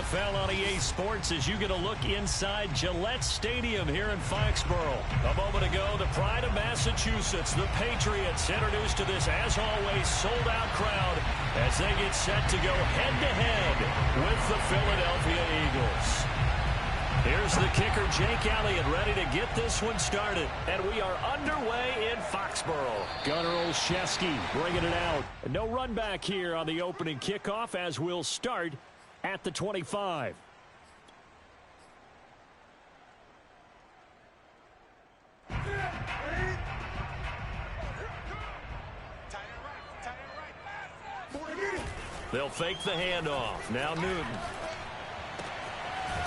NFL on EA Sports as you get a look inside Gillette Stadium here in Foxborough. A moment ago, the pride of Massachusetts, the Patriots, introduced to this, as always, sold-out crowd as they get set to go head-to-head with the Philadelphia Eagles. Here's the kicker, Jake Elliott, ready to get this one started. And we are underway in Foxborough. Gunnar Olszewski bringing it out. No run back here on the opening kickoff as we'll start at the 25. They'll fake the handoff. Now Newton.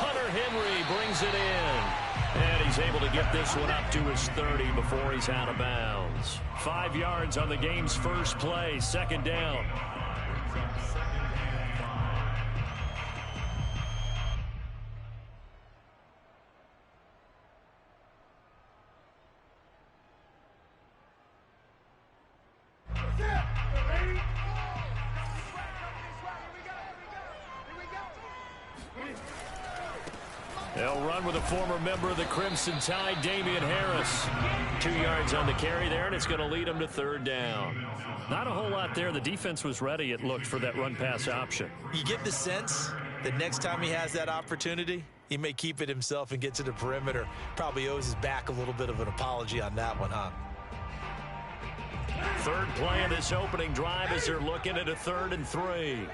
Hunter Henry brings it in. And he's able to get this one up to his 30 before he's out of bounds. 5 yards on the game's first play. Second down. They'll run with a former member of the Crimson Tide, Damian Harris. 2 yards on the carry there, and it's going to lead them to third down. Not a whole lot there. The defense was ready, it looked, for that run-pass option. You get the sense that next time he has that opportunity, he may keep it himself and get to the perimeter. Probably owes his back a little bit of an apology on that one, huh? Third play of this opening drive as they're looking at a 3rd and 3.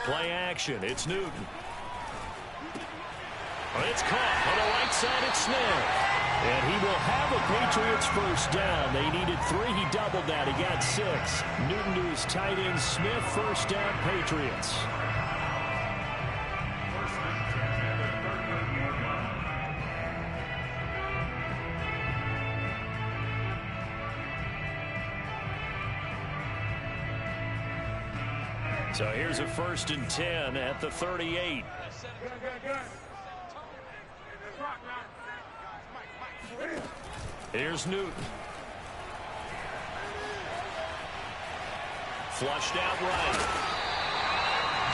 Play action. It's Newton. It's caught on the right side. It's Smith. And he will have a Patriots first down. They needed 3. He doubled that. He got 6. Newton to his tight end Smith. First down, Patriots. So here's a 1st and 10 at the 38. Here's Newton. Flushed out right.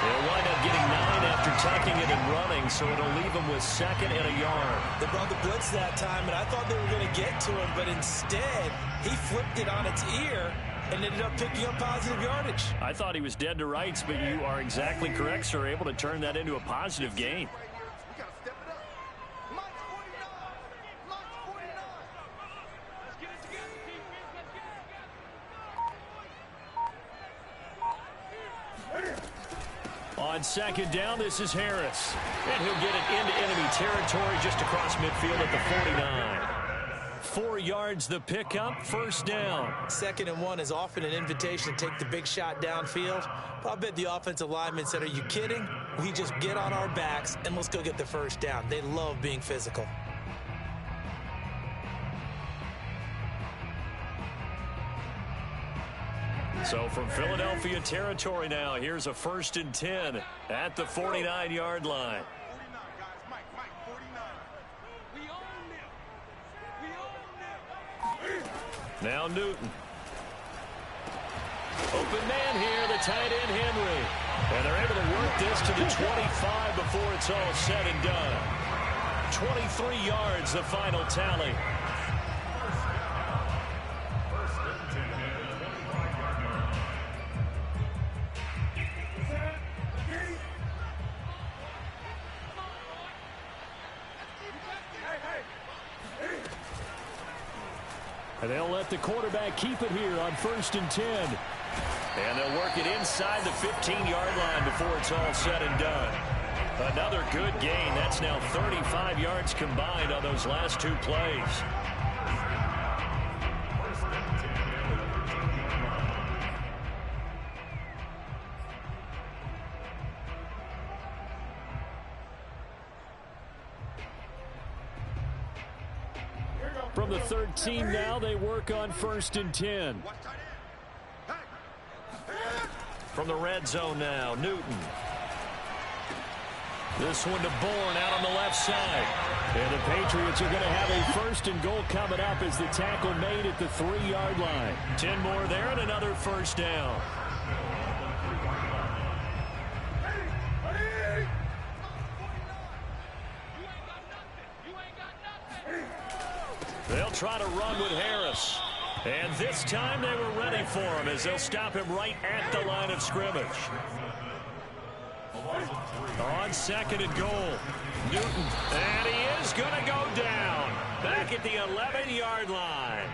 They'll wind up getting 9 after tucking it and running, so it'll leave them with 2nd and a yard. They brought the blitz that time, and I thought they were going to get to him, but instead he flipped it on its ear and ended up picking up positive yardage. I thought he was dead to rights, but you are exactly correct, sir. Able to turn that into a positive gain. On 2nd down, this is Harris. And he'll get it into enemy territory just across midfield at the 49. 4 yards the pickup, first down. 2nd and 1 is often an invitation to take the big shot downfield. But I bet the offensive lineman said, are you kidding? We just get on our backs and let's go get the first down. They love being physical. So from Philadelphia territory now, here's a 1st and 10 at the 49-yard line. Now Newton. Open man here, the tight end Henry. And they're able to work this to the 25 before it's all said and done. 23 yards, the final tally. And they'll let the quarterback keep it here on 1st and 10. And they'll work it inside the 15-yard line before it's all said and done. Another good gain. That's now 35 yards combined on those last 2 plays. From the 13 now, they work on 1st and 10. From the red zone now, Newton. This one to Bourne out on the left side. And the Patriots are going to have a 1st and goal coming up as the tackle made at the 3-yard line. 10 more there and another first down. They'll try to run with Harris. And this time they were ready for him as they'll stop him right at the line of scrimmage. On second and goal, Newton. And he is going to go down. Back at the 11-yard line.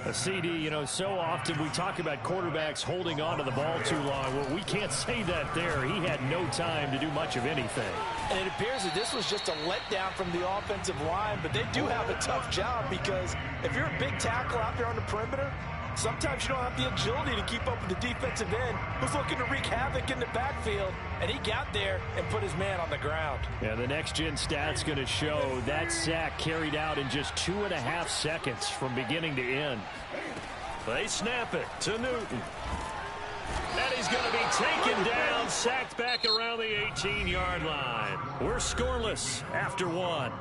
A CD, you know, so often we talk about quarterbacks holding on to the ball too long. Well, we can't say that there. He had no time to do much of anything. And it appears that this was just a letdown from the offensive line, but they do have a tough job because if you're a big tackle out there on the perimeter, sometimes you don't have the agility to keep up with the defensive end who's looking to wreak havoc in the backfield, and he got there and put his man on the ground. Yeah, the next-gen stats going to show that sack carried out in just 2.5 seconds from beginning to end. They snap it to Newton. And he's going to be taken down, sacked back around the 18-yard line. We're scoreless after one.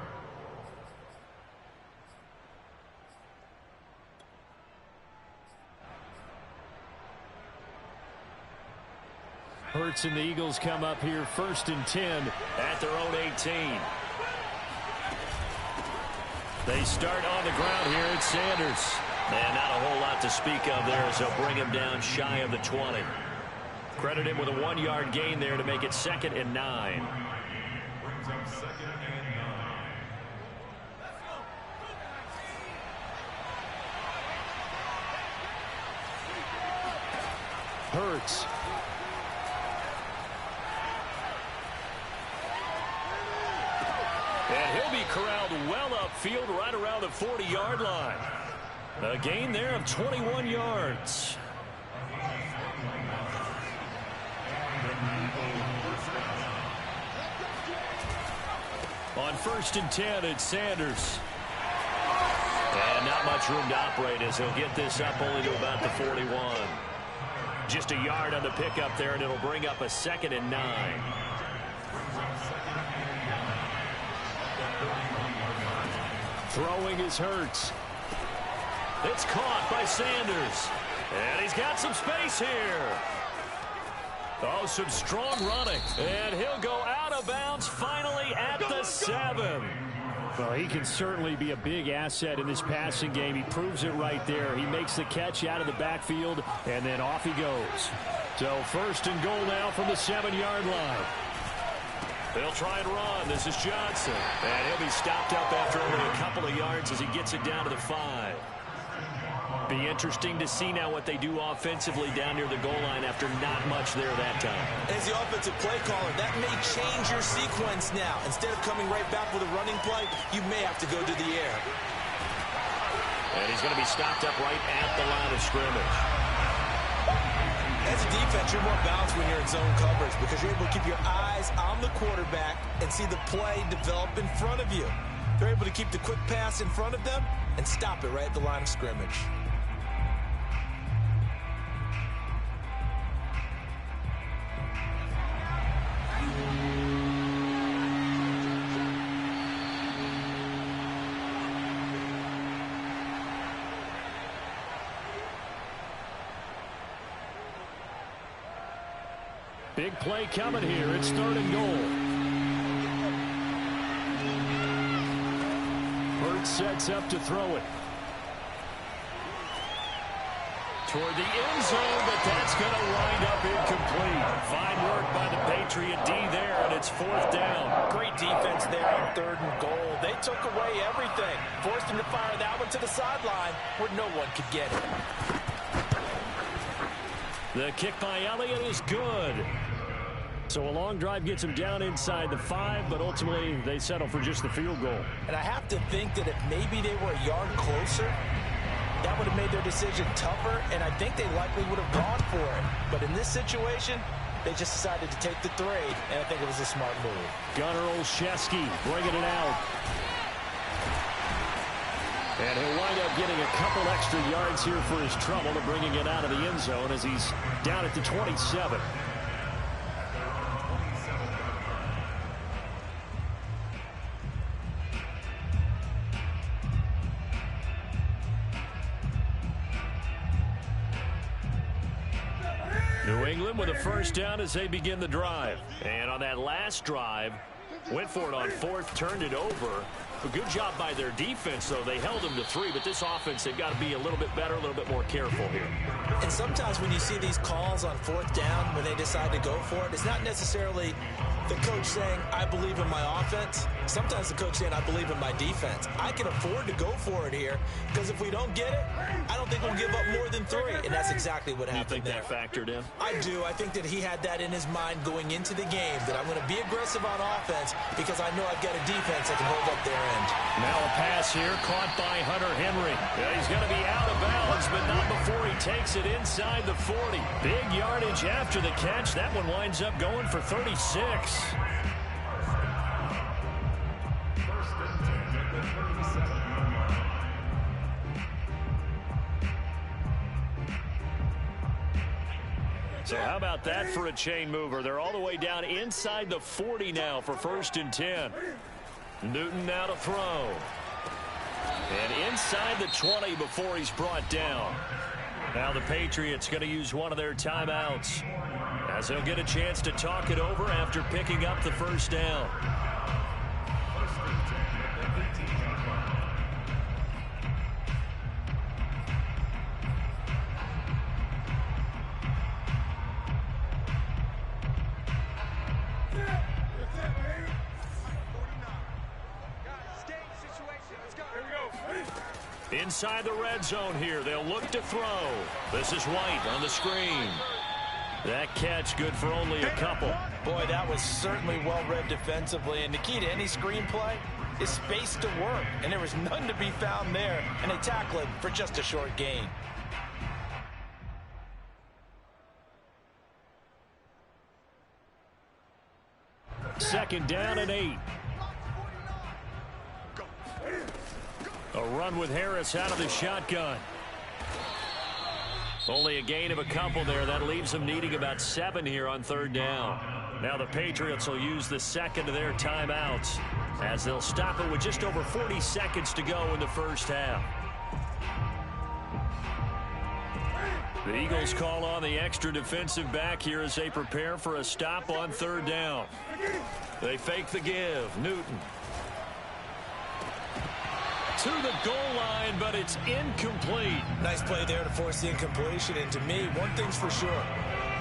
Hurts and the Eagles come up here 1st and 10 at their own 18. They start on the ground here at Sanders. And not a whole lot to speak of there as they'll bring him down shy of the 20. Credit him with a 1-yard gain there to make it 2nd and 9. Hurts. And he'll be corralled well upfield right around the 40-yard line. A gain there of 21 yards. On 1st and 10, it's Sanders. And not much room to operate as he'll get this up only to about the 41. Just a yard on the pickup there, and it'll bring up a 2nd and 9. Throwing is Hurts. It's caught by Sanders. And he's got some space here. Oh, some strong running. And he'll go out of bounds finally at the 7. Well, he can certainly be a big asset in this passing game. He proves it right there. He makes the catch out of the backfield, and then off he goes. So 1st and goal now from the 7-yard line. They'll try and run. This is Johnson. And he'll be stopped up after only a couple of yards as he gets it down to the 5. Be interesting to see now what they do offensively down near the goal line after not much there that time. As the offensive play caller, that may change your sequence now. Instead of coming right back with a running play, you may have to go to the air. And he's going to be stopped up right at the line of scrimmage. As a defense, you're more balanced when you're in zone coverage because you're able to keep your eyes on the quarterback and see the play develop in front of you. They're able to keep the quick pass in front of them and stop it right at the line of scrimmage. Big play coming here. It's 3rd and goal. Hurts sets up to throw it. Toward the end zone, but that's going to wind up incomplete. Fine work by the Patriot D there, and it's 4th down. Great defense there on 3rd and goal. They took away everything. Forced him to fire that one to the sideline where no one could get it. The kick by Elliott is good. So a long drive gets him down inside the 5, but ultimately they settle for just the field goal. And I have to think that if maybe they were a yard closer, that would have made their decision tougher, and I think they likely would have gone for it. But in this situation, they just decided to take the 3, and I think it was a smart move. Gunnar Olszewski bringing it out. And he'll wind up getting a couple extra yards here for his trouble and bringing it out of the end zone as he's down at the 27. New England with a 1st down as they begin the drive. And on that last drive, went for it on 4th, turned it over. A good job by their defense, though. They held them to 3, but this offense, they've got to be a little bit better, a little bit more careful here. And sometimes when you see these calls on 4th down, when they decide to go for it, it's not necessarily the coach saying, I believe in my offense. Sometimes the coach saying, I believe in my defense. I can afford to go for it here because if we don't get it, I don't think we'll give up more than 3. And that's exactly what happened there. You think that factored in? I do. I think that he had that in his mind going into the game, that I'm going to be aggressive on offense because I know I've got a defense that can hold up their end. Now a pass here caught by Hunter Henry. Yeah, he's going to be out of bounds, but not before he takes it inside the 40. Big yardage after the catch. That one winds up going for 36. So how about that for a chain mover? They're all the way down inside the 40 now for 1st and 10. Newton now to throw. And inside the 20 before he's brought down. Now the Patriots going to use one of their timeouts, as they'll get a chance to talk it over after picking up the 1st down. Inside the red zone here, they'll look to throw. This is White on the screen. That catch good for only a couple. Boy, that was certainly well read defensively, and the key to any screenplay is space to work, and there was none to be found there, and they tackle it for just a short gain. Second down and 8. A run with Harris out of the shotgun. Only a gain of a couple there. That leaves them needing about 7 here on 3rd down. Now the Patriots will use the second of their timeouts, as they'll stop it with just over 40 seconds to go in the 1st half. The Eagles call on the extra defensive back here as they prepare for a stop on 3rd down. They fake the give. Newton to the goal line, but it's incomplete. Nice play there to force the incompletion. And to me, one thing's for sure.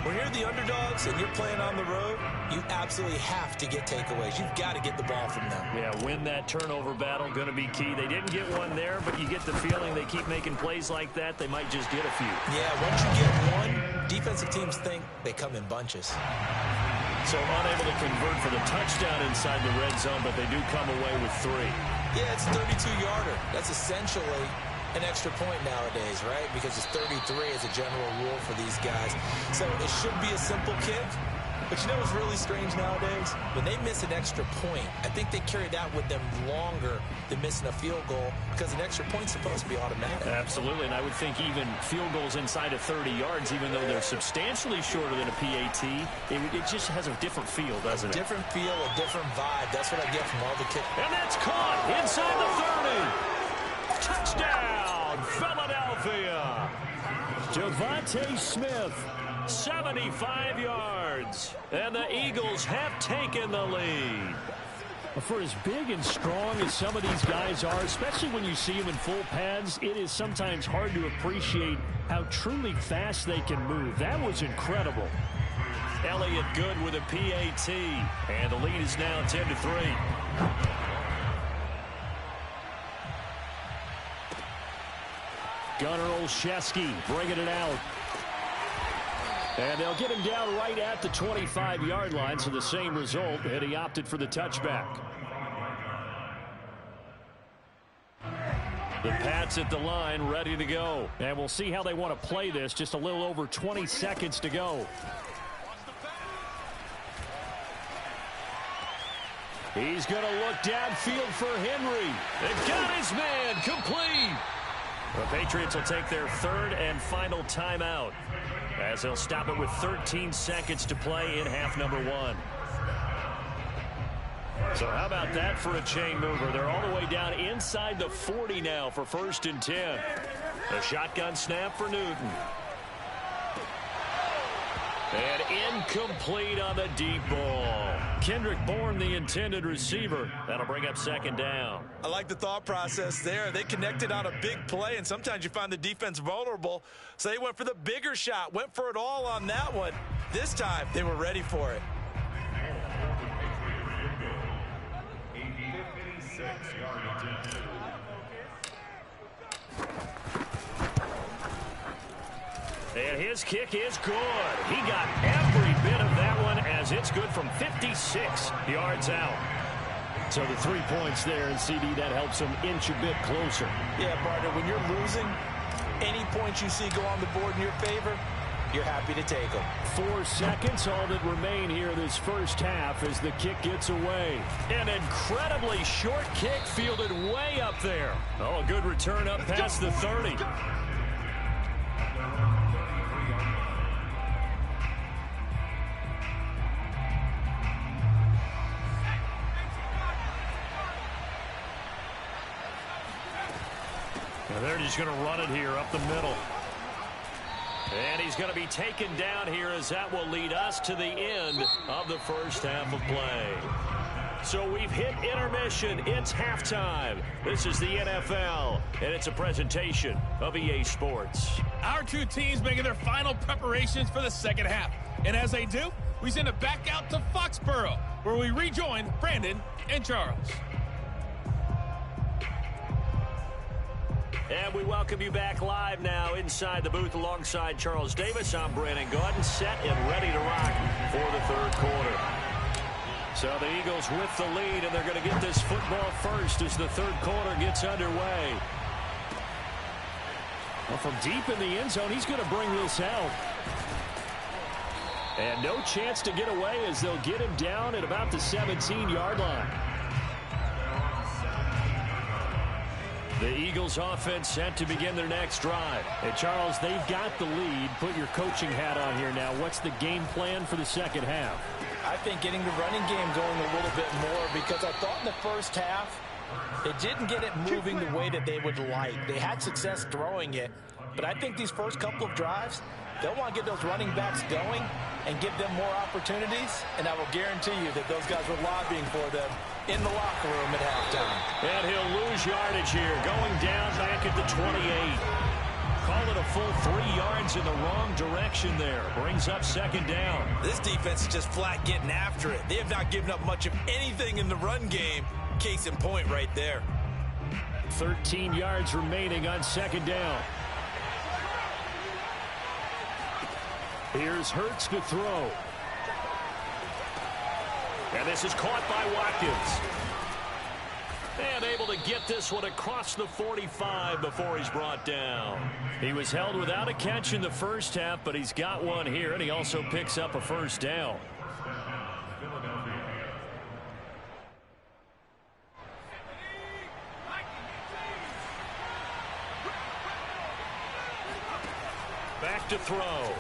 When you're the underdogs and you're playing on the road, you absolutely have to get takeaways. You've got to get the ball from them. Yeah, win that turnover battle, going to be key. They didn't get one there, but you get the feeling they keep making plays like that, they might just get a few. Yeah, once you get one, defensive teams think they come in bunches. So unable to convert for the touchdown inside the red zone, but they do come away with 3. Yeah, it's a 32-yarder. That's essentially an extra point nowadays, right? Because it's 33 as a general rule for these guys. So it should be a simple kick. But you know what's really strange nowadays? When they miss an extra point, I think they carry that with them longer than missing a field goal, because an extra point's supposed to be automatic. Absolutely, and I would think even field goals inside of 30 yards, even though they're substantially shorter than a PAT, it just has a different feel, doesn't it? Different feel, a different vibe. That's what I get from all the kicks. And that's caught inside the 30. Touchdown, Philadelphia. Devontae Smith, 75 yards. And the Eagles have taken the lead. For as big and strong as some of these guys are, especially when you see them in full pads, it is sometimes hard to appreciate how truly fast they can move. That was incredible. Elliott good with a PAT. And the lead is now 10-3. Gunnar Olszewski bringing it out. And they'll get him down right at the 25-yard line, so the same result, and he opted for the touchback. The Pats at the line, ready to go. And we'll see how they want to play this. Just a little over 20 seconds to go. He's going to look downfield for Henry. They've got his man complete. The Patriots will take their 3rd and final timeout, as they'll stop it with 13 seconds to play in half number 1. So how about that for a chain mover? They're all the way down inside the 40 now for 1st and 10. A shotgun snap for Newton. And incomplete on the deep ball. Kendrick Bourne, the intended receiver. That'll bring up second down. I like the thought process there. They connected on a big play, and sometimes you find the defense vulnerable. So they went for the bigger shot, went for it all on that one. This time, they were ready for it. And his kick is good. He got every bit of that one as it's good from 56 yards out. So the 3 points there, and CD, that helps him inch a bit closer. Yeah, partner, when you're losing, any points you see go on the board in your favor, you're happy to take them. 4 seconds, all that remain here this first half as the kick gets away. An incredibly short kick fielded way up there. Oh, a good return up past the 30. They're just going to run it here up the middle. And he's going to be taken down here as that will lead us to the end of the first half of play. So we've hit intermission. It's halftime. This is the NFL, and it's a presentation of EA Sports. Our two teams making their final preparations for the second half. And as they do, we send it back out to Foxborough, where we rejoin Brandon and Charles. And we welcome you back live now inside the booth alongside Charles Davis. I'm Brandon Gaudin, set and ready to rock for the third quarter. So the Eagles with the lead, and they're going to get this football first as the third quarter gets underway. Well, from deep in the end zone, he's going to bring this out. And no chance to get away as they'll get him down at about the 17-yard line. The Eagles offense set to begin their next drive. Hey, Charles, they've got the lead. Put your coaching hat on here now. What's the game plan for the second half? I think getting the running game going a little bit more, because I thought in the first half it didn't get it moving the way that they would like. They had success throwing it, but I think these first couple of drives, they'll want to get those running backs going and give them more opportunities, and I will guarantee you that those guys were lobbying for them in the locker room at halftime. And he'll lose yardage here, going down back at the 28. Call it a full 3 yards in the wrong direction there. Brings up second down. This defense is just flat getting after it. They have not given up much of anything in the run game. Case in point right there. 13 yards remaining on second down. Here's Hurts to throw. And this is caught by Watkins. And able to get this one across the 45 before he's brought down. He was held without a catch in the first half, but he's got one here, and he also picks up a first down. Back to throw.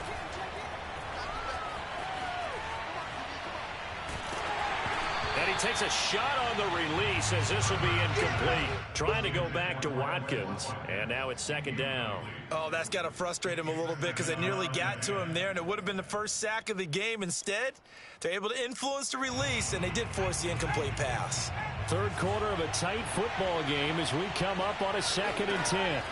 And he takes a shot on the release as this will be incomplete. Trying to go back to Watkins. And now it's second down. Oh, that's got to frustrate him a little bit because they nearly got to him there, and it would have been the first sack of the game. Instead, they're able to influence the release, and they did force the incomplete pass. Third quarter of a tight football game as we come up on a 2nd and 10.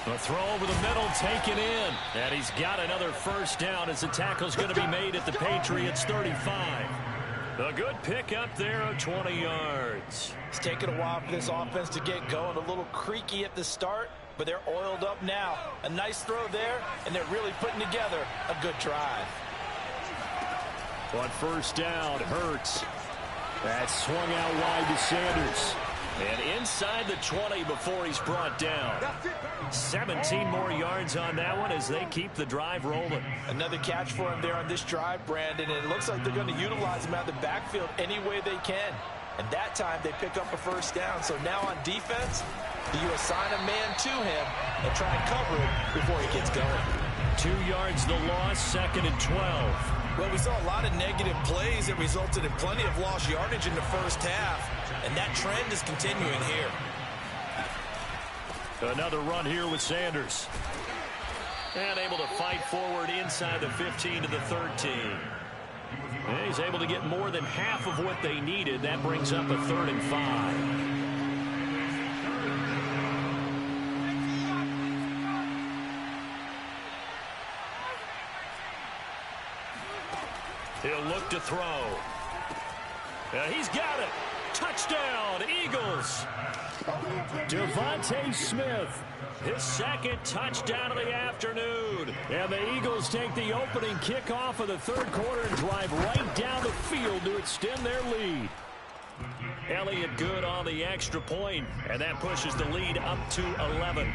A throw over the middle taken in. And he's got another first down as the tackle's going to be made at the Patriots 35. A good pick up there of 20 yards. It's taken a while for this offense to get going. A little creaky at the start, but they're oiled up now. A nice throw there, and they're really putting together a good drive. On first down, Hurts. That swung out wide to Sanders. And inside the 20 before he's brought down. 17 more yards on that one as they keep the drive rolling. Another catch for him there on this drive, Brandon, and it looks like they're going to utilize him out of the backfield any way they can. And that time they pick up a first down. So now on defense, do you assign a man to him and try and cover it before he gets going? 2 yards the loss, 2nd and 12. Well, we saw a lot of negative plays that resulted in plenty of lost yardage in the first half, and that trend is continuing here. Another run here with Sanders. And able to fight forward inside the 15 to the 13. And he's able to get more than half of what they needed. That brings up a 3rd and 5. He'll look to throw. He's got it. Touchdown, Eagles. Devontae Smith, his 2nd touchdown of the afternoon. And the Eagles take the opening kickoff of the 3rd quarter and drive right down the field to extend their lead. Elliott good on the extra point, and that pushes the lead up to 11.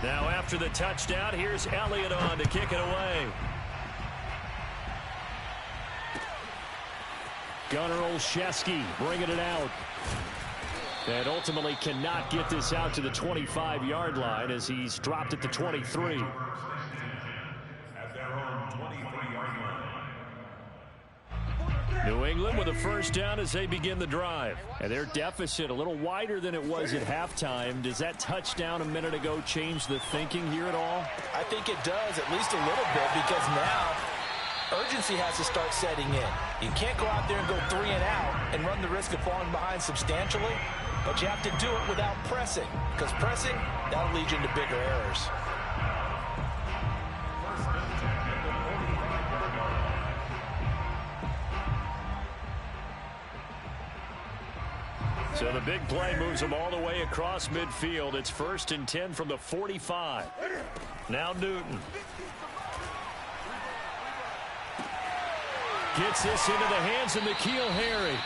Now after the touchdown, here's Elliott on to kick it away. Gunnar Olszewski bringing it out. And ultimately cannot get this out to the 25-yard line as he's dropped at the 23. At their own 23-yard line. New England with a 1st down as they begin the drive. And their deficit a little wider than it was at halftime. Does that touchdown a minute ago change the thinking here at all? I think it does, at least a little bit, because now urgency has to start setting in. You can't go out there and go 3 and out and run the risk of falling behind substantially, but you have to do it without pressing, because pressing, that'll lead you into bigger errors. So the big play moves them all the way across midfield. It's 1st and 10 from the 45. Now Newton. Gets this into the hands of N'Keal Harry.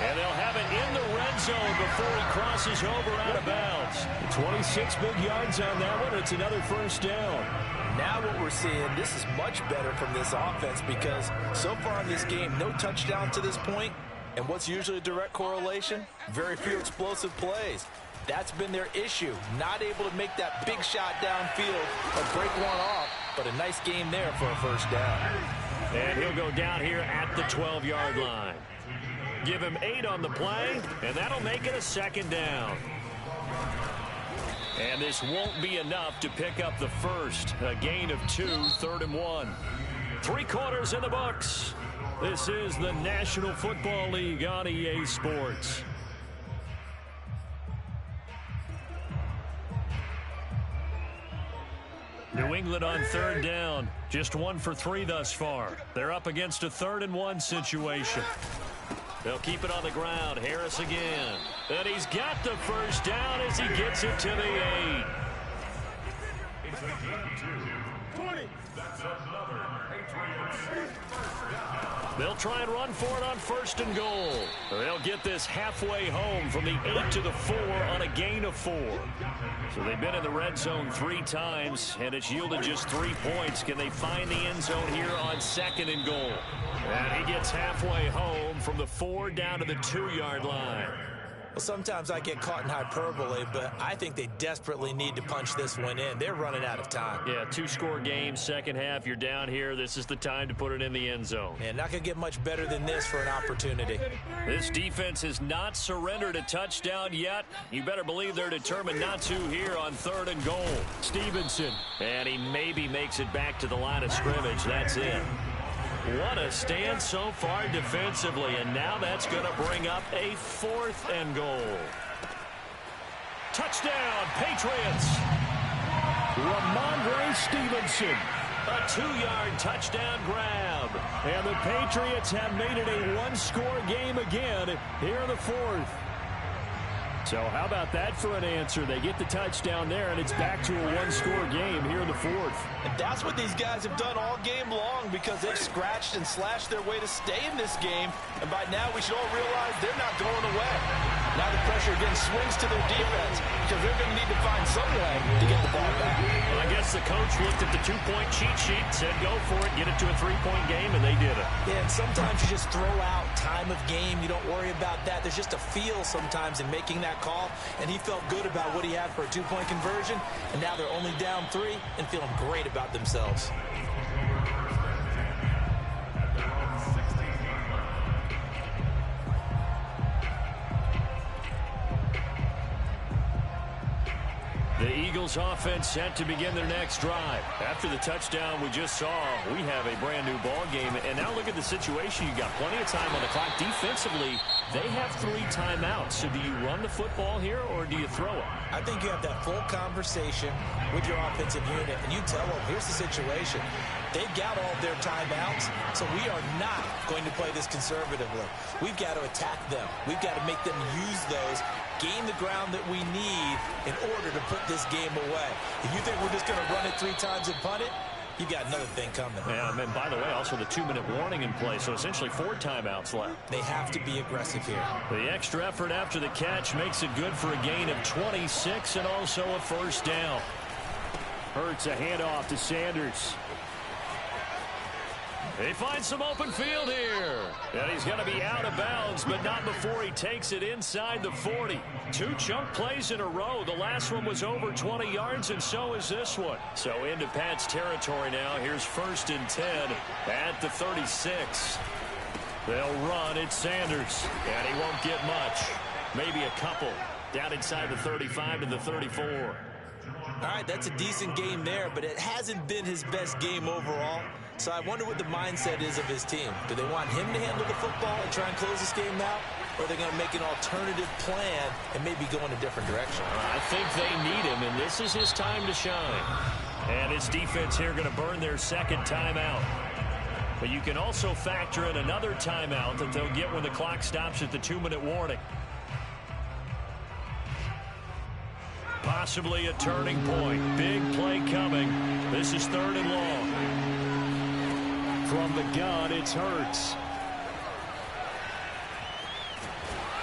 And they'll have it in the red zone before he crosses over out of bounds. 26 big yards on that one. It's another 1st down. Now what we're seeing, this is much better from this offense because so far in this game, no touchdown to this point. And what's usually a direct correlation? Very few explosive plays. That's been their issue. Not able to make that big shot downfield or break one off, but a nice game there for a 1st down. And he'll go down here at the 12-yard line. Give him 8 on the play, and that'll make it a 2nd down. And this won't be enough to pick up the 1st. A gain of 2, 3rd and 1. 3 quarters in the books. This is the National Football League on EA Sports. New England on 3rd down. Just 1 for 3 thus far. They're up against a 3rd and 1 situation. They'll keep it on the ground. Harris again. And he's got the 1st down as he gets it to the 8. It's a game 20. That's another They'll try and run for it on 1st and goal. They'll get this halfway home from the 8 to the 4 on a gain of 4. So they've been in the red zone 3 times, and it's yielded just 3 points. Can they find the end zone here on 2nd and goal? And he gets halfway home from the 4 down to the 2-yard line. Well, sometimes I get caught in hyperbole, but I think they desperately need to punch this one in. They're running out of time. Yeah, 2-score game, 2nd half, you're down here. This is the time to put it in the end zone. And not going to get much better than this for an opportunity. This defense has not surrendered a touchdown yet. You better believe they're determined not to here on 3rd and goal. Stevenson. And he maybe makes it back to the line of scrimmage. That's it. What a stand so far defensively, and now that's going to bring up a 4th and goal. Touchdown, Patriots. Ramondre Stevenson. A 2-yard touchdown grab. And the Patriots have made it a 1-score game again here in the 4th. So how about that for an answer? They get the touchdown there, and it's back to a 1-score game here in the 4th. And that's what these guys have done all game long because they've scratched and slashed their way to stay in this game. And by now, we should all realize they're not going away. Now the pressure again swings to their defense because they're going to need to find some way to get the ball back. Well, I guess the coach looked at the 2-point cheat sheet, said go for it, get it to a 3-point game, and they did it. Yeah, and sometimes you just throw out time of game. You don't worry about that. There's just a feel sometimes in making that call, and he felt good about what he had for a 2-point conversion, and now they're only down 3 and feeling great about themselves. The Eagles offense set to begin their next drive. After the touchdown we just saw, we have a brand new ball game. And now look at the situation. You got plenty of time on the clock. Defensively, they have 3 timeouts. So do you run the football here or do you throw it? I think you have that full conversation with your offensive unit, and you tell them, here's the situation. They've got all their timeouts, so we are not going to play this conservatively. We've got to attack them. We've got to make them use those, gain the ground that we need in order to put this game away. If you think we're just going to run it 3 times and punt it, you got another thing coming. Yeah, and by the way, also the 2-minute warning in play, so essentially 4 timeouts left. They have to be aggressive here. The extra effort after the catch makes it good for a gain of 26 and also a first down. Hurts a handoff to Sanders. He finds some open field here. And he's going to be out of bounds, but not before he takes it inside the 40. 2 chunk plays in a row. The last one was over 20 yards, and so is this one. So into Pat's territory now. Here's 1st and 10 at the 36. They'll run. It's Sanders, and he won't get much. Maybe a couple. Down inside the 35 to the 34. All right, that's a decent game there, but it hasn't been his best game overall. So I wonder what the mindset is of his team. Do they want him to handle the football and try and close this game out? Or are they going to make an alternative plan and maybe go in a different direction? I think they need him, and this is his time to shine. And his defense here going to burn their 2nd timeout. But you can also factor in another timeout that they'll get when the clock stops at the 2-minute warning. Possibly a turning point. Big play coming. This is 3rd and long. From the gun, it's Hurts.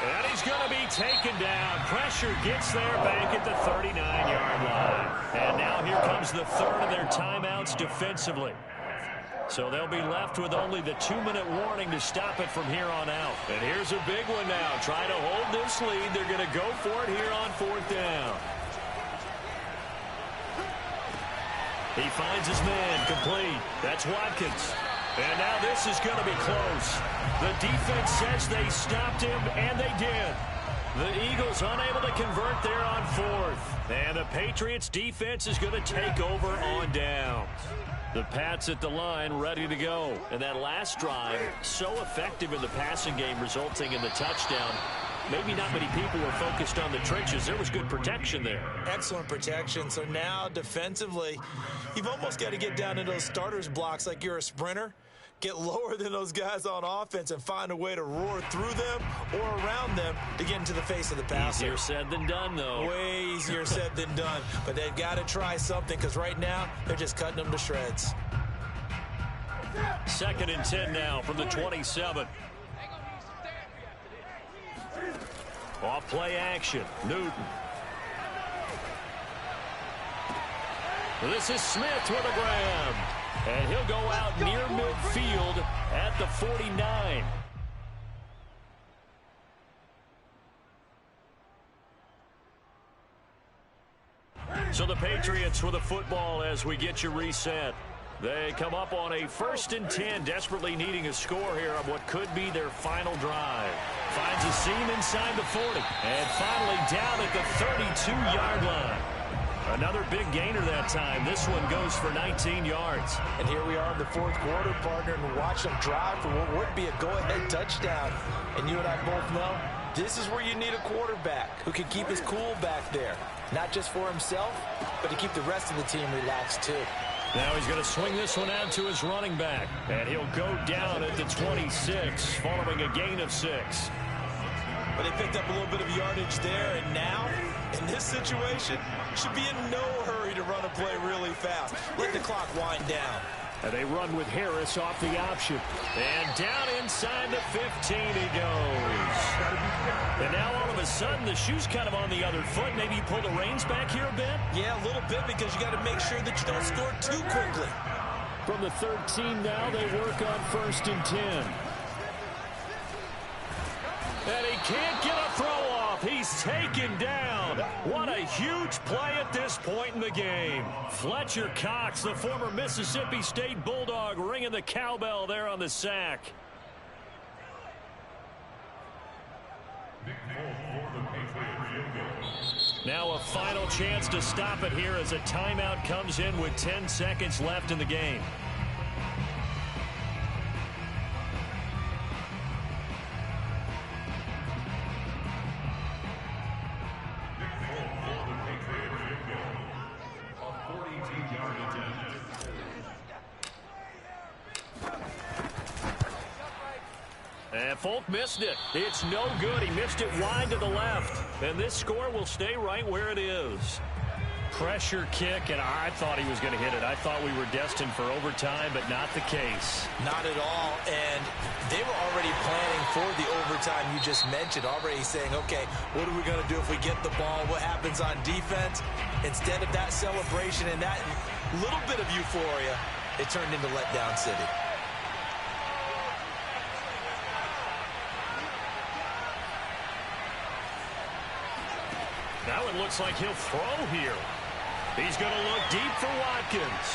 And he's going to be taken down. Pressure gets there back at the 39-yard line. And now here comes the 3rd of their timeouts defensively. So they'll be left with only the 2-minute warning to stop it from here on out. And here's a big one now. Trying to hold this lead. They're going to go for it here on 4th down. He finds his man complete. That's Watkins. And now this is going to be close. The defense says they stopped him, and they did. The Eagles unable to convert there on 4th. And the Patriots defense is going to take over on downs. The Pats at the line ready to go. And that last drive, so effective in the passing game, resulting in the touchdown. Maybe not many people were focused on the trenches. There was good protection there. Excellent protection. So now defensively, you've almost got to get down to those starters blocks like you're a sprinter. Get lower than those guys on offense and find a way to roar through them or around them to get into the face of the passer. Easier said than done, though. Way easier said than done. But they've got to try something because right now they're just cutting them to shreds. 2nd and 10 now from the 27. Off play action. Newton. This is Smith with a grab. And he'll go out near midfield at the 49. So the Patriots with the football as we get you reset. They come up on a 1st and 10, desperately needing a score here on what could be their final drive. Finds a seam inside the 40. And finally down at the 32-yard line. Another big gainer that time. This one goes for 19 yards. And here we are in the 4th quarter, partner, and watch them drive for what would be a go-ahead touchdown. And you and I both know this is where you need a quarterback who can keep his cool back there. Not just for himself, but to keep the rest of the team relaxed too. Now he's going to swing this one out to his running back. And he'll go down at the 26, following a gain of 6. But they picked up a little bit of yardage there, and now, in this situation, should be in no hurry to run a play really fast. Let the clock wind down. And they run with Harris off the option. And down inside the 15 he goes. And now all of a sudden the shoe's kind of on the other foot. Maybe you pull the reins back here a bit? Yeah, a little bit because you got to make sure that you don't score too quickly. From the 13 now, they work on 1st and 10. And he can't get a throw off. He's taken down. What a huge play at this point in the game. Fletcher Cox, the former Mississippi State Bulldog, ringing the cowbell there on the sack. Now a final chance to stop it here as a timeout comes in with 10 seconds left in the game. And Folk missed it. It's no good. He missed it wide to the left. And this score will stay right where it is. Pressure kick, and I thought he was going to hit it. I thought we were destined for overtime, but not the case. Not at all. And they were already planning for the overtime you just mentioned, already saying, okay, what are we going to do if we get the ball? What happens on defense? Instead of that celebration and that little bit of euphoria, it turned into letdown city. Now it looks like he'll throw here. He's going to look deep for Watkins.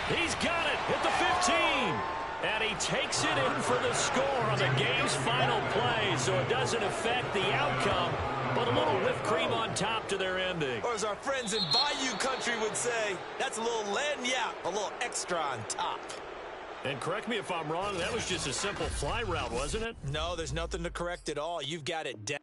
He's got it at the 15. And he takes it in for the score on the game's final play, so it doesn't affect the outcome, but a little whipped cream on top to their ending. Or as our friends in Bayou country would say, that's a little lagniappe, a little extra on top. And correct me if I'm wrong, that was just a simple fly route, wasn't it? No, there's nothing to correct at all. You've got it down.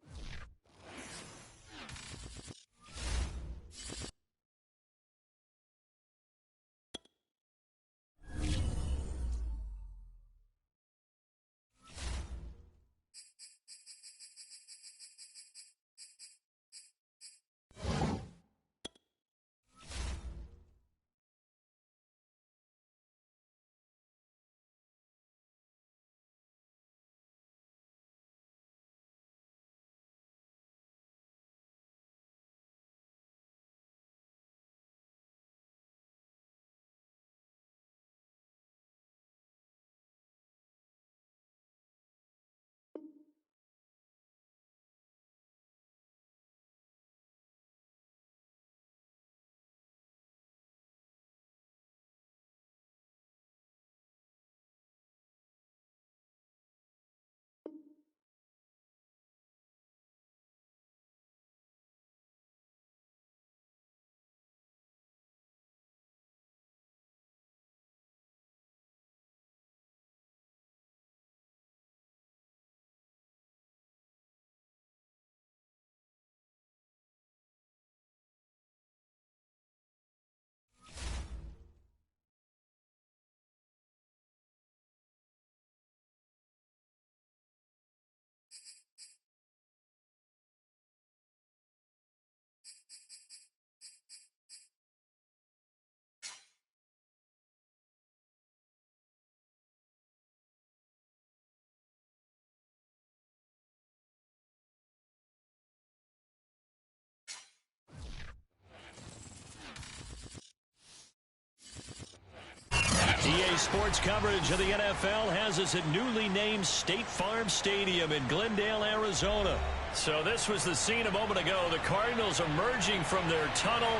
EA Sports coverage of the NFL has us at newly named State Farm Stadium in Glendale, Arizona. So this was the scene a moment ago. The Cardinals emerging from their tunnel,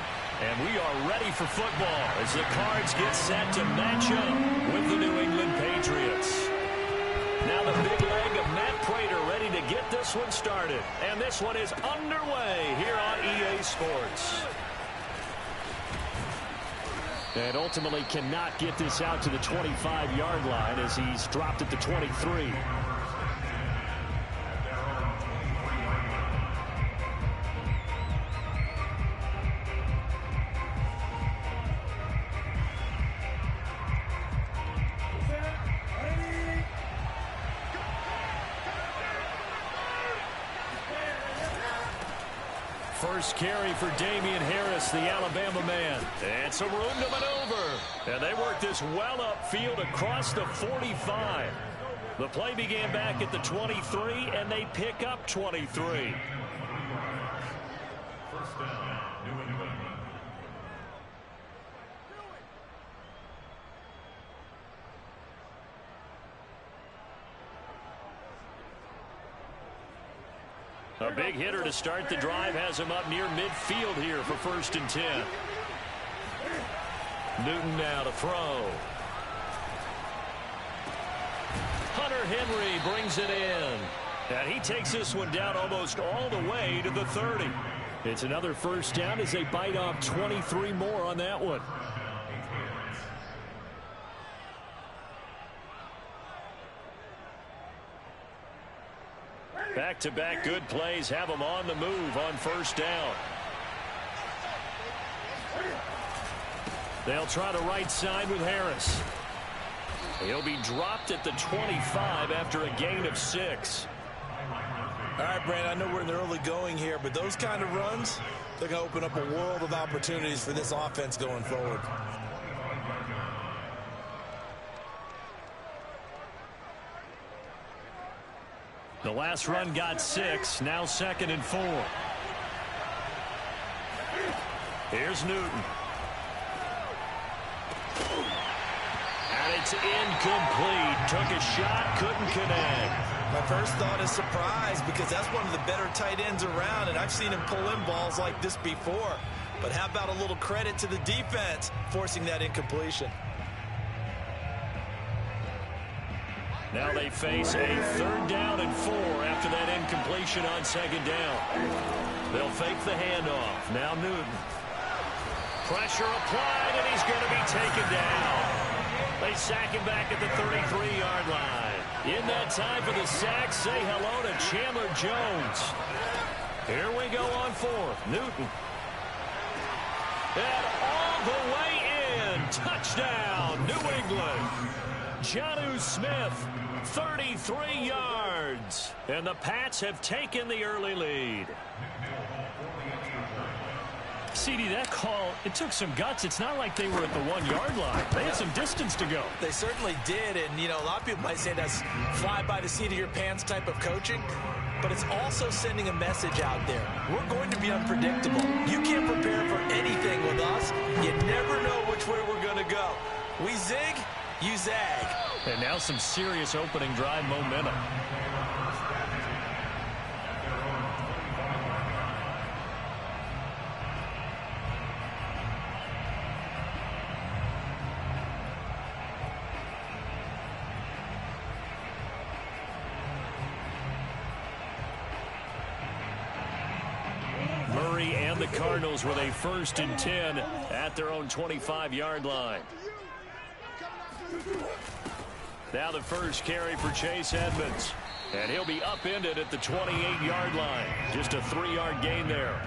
and we are ready for football as the Cards get set to match up with the New England Patriots. Now the big leg of Matt Prater ready to get this one started. And this one is underway here on EA Sports. And ultimately cannot get this out to the 25-yard line as he's dropped at the 23. First carry for Damian Harris, the Alabama man. And some room to maneuver. And they work this well upfield across the 45. The play began back at the 23, and they pick up 23. First down, New England. A big hitter to start the drive has him up near midfield here for 1st and 10. Newton now to throw. Hunter Henry brings it in. And he takes this one down almost all the way to the 30. It's another first down as they bite off 23 more on that one. Back-to-back good plays have them on the move on first down. They'll try to right side with Harris. He'll be dropped at the 25 after a gain of 6. All right, Brandon, I know we're in the early going here, but those kind of runs, they're going to open up a world of opportunities for this offense going forward. The last run got 6, now 2nd and 4. Here's Newton. And it's incomplete. Took a shot, couldn't connect. My first thought is surprise because that's one of the better tight ends around, and I've seen him pull in balls like this before. But how about a little credit to the defense forcing that incompletion? Now they face a 3rd down and 4 after that incompletion on 2nd down. They'll fake the handoff. Now Newton. Pressure applied, and he's going to be taken down. They sack him back at the 33-yard line. In that time for the sack, say hello to Chandler Jones. Here we go on 4th. Newton. And all the way in. Touchdown, New England. Jonnu Smith, 33 yards. And the Pats have taken the early lead. CD, that call, it took some guts. It's not like they were at the 1-yard line. They had some distance to go. They certainly did, and, you know, a lot of people might say that's fly by the seat of your pants type of coaching, but it's also sending a message out there. We're going to be unpredictable. You can't prepare for anything with us. You never know which way we're going to go. We zig, you zag. And now some serious opening drive momentum. Murray and the Cardinals with a 1st and 10 at their own 25-yard line. Now the first carry for Chase Edmonds. And he'll be upended at the 28-yard line. Just a 3-yard gain there.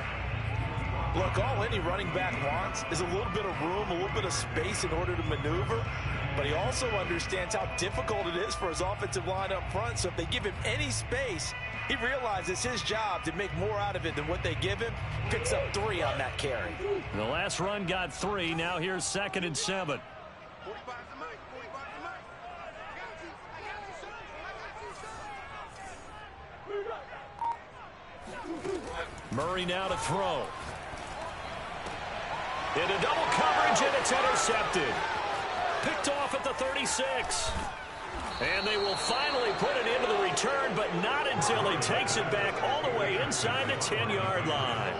Look, all any running back wants is a little bit of room, a little bit of space in order to maneuver. But he also understands how difficult it is for his offensive line up front. So if they give him any space, he realizes it's his job to make more out of it than what they give him. Picks up 3 on that carry. The last run got 3. Now here's 2nd and 7. Murray now to throw. Into double coverage, and it's intercepted. Picked off at the 36. And they will finally put it into the return, but not until he takes it back all the way inside the 10-yard line.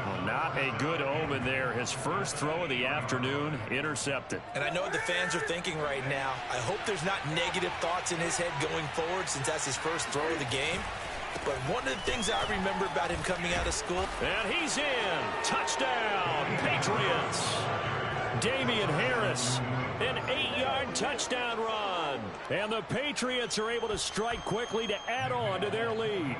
Well, not a good omen there. His first throw of the afternoon intercepted. And I know what the fans are thinking right now. I hope there's not negative thoughts in his head going forward since that's his first throw of the game. But one of the things I remember about him coming out of school. And he's in. Touchdown, Patriots. Damian Harris, an 8-yard touchdown run. And the Patriots are able to strike quickly to add on to their lead.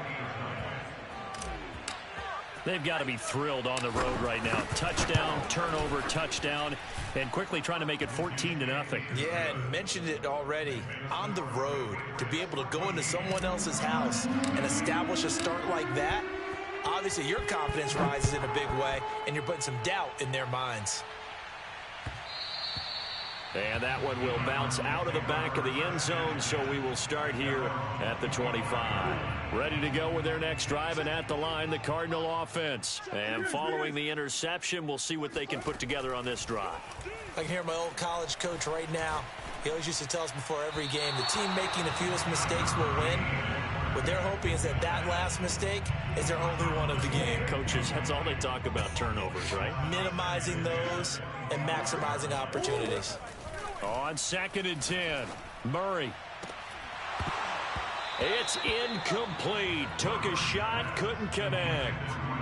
They've got to be thrilled on the road right now. Touchdown, turnover, touchdown, and quickly trying to make it 14-0. Yeah, and mentioned it already. On the road, to be able to go into someone else's house and establish a start like that, obviously your confidence rises in a big way, and you're putting some doubt in their minds. And that one will bounce out of the back of the end zone, so we will start here at the 25. Ready to go with their next drive, and at the line, the Cardinal offense. And following the interception, we'll see what they can put together on this drive. I can hear my old college coach right now. He always used to tell us before every game, the team making the fewest mistakes will win. What they're hoping is that that last mistake is their only one of the game. Coaches, that's all they talk about, turnovers, right? Minimizing those and maximizing opportunities. On 2nd and 10, Murray. It's incomplete. Took a shot, couldn't connect.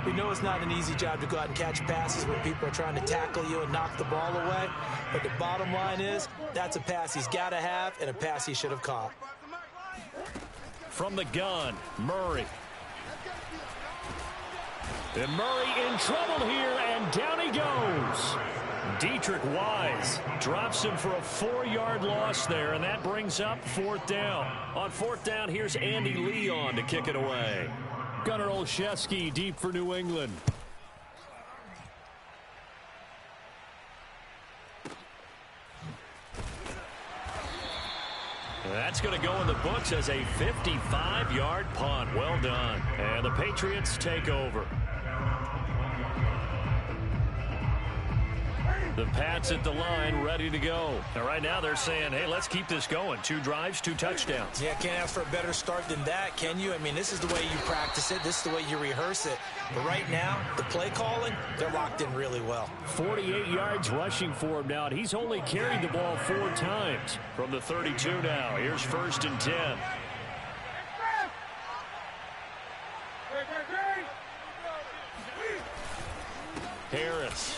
You know it's not an easy job to go out and catch passes when people are trying to tackle you and knock the ball away. But the bottom line is, that's a pass he's got to have and a pass he should have caught. From the gun, Murray. And Murray in trouble here, and down he goes. Dietrich Wise drops him for a 4-yard loss there, and that brings up 4th down. On 4th down, here's Andy Leon to kick it away. Gunnar Olszewski deep for New England. That's going to go in the books as a 55-yard punt. Well done. And the Patriots take over. The Pats at the line, ready to go. And right now they're saying, hey, let's keep this going. 2 drives, 2 touchdowns. Yeah, can't ask for a better start than that, can you? I mean, this is the way you practice it. This is the way you rehearse it. But right now, the play calling, they're locked in really well. 48 yards rushing for him now, and he's only carried the ball 4 times. From the 32 now, here's 1st and 10. Harris.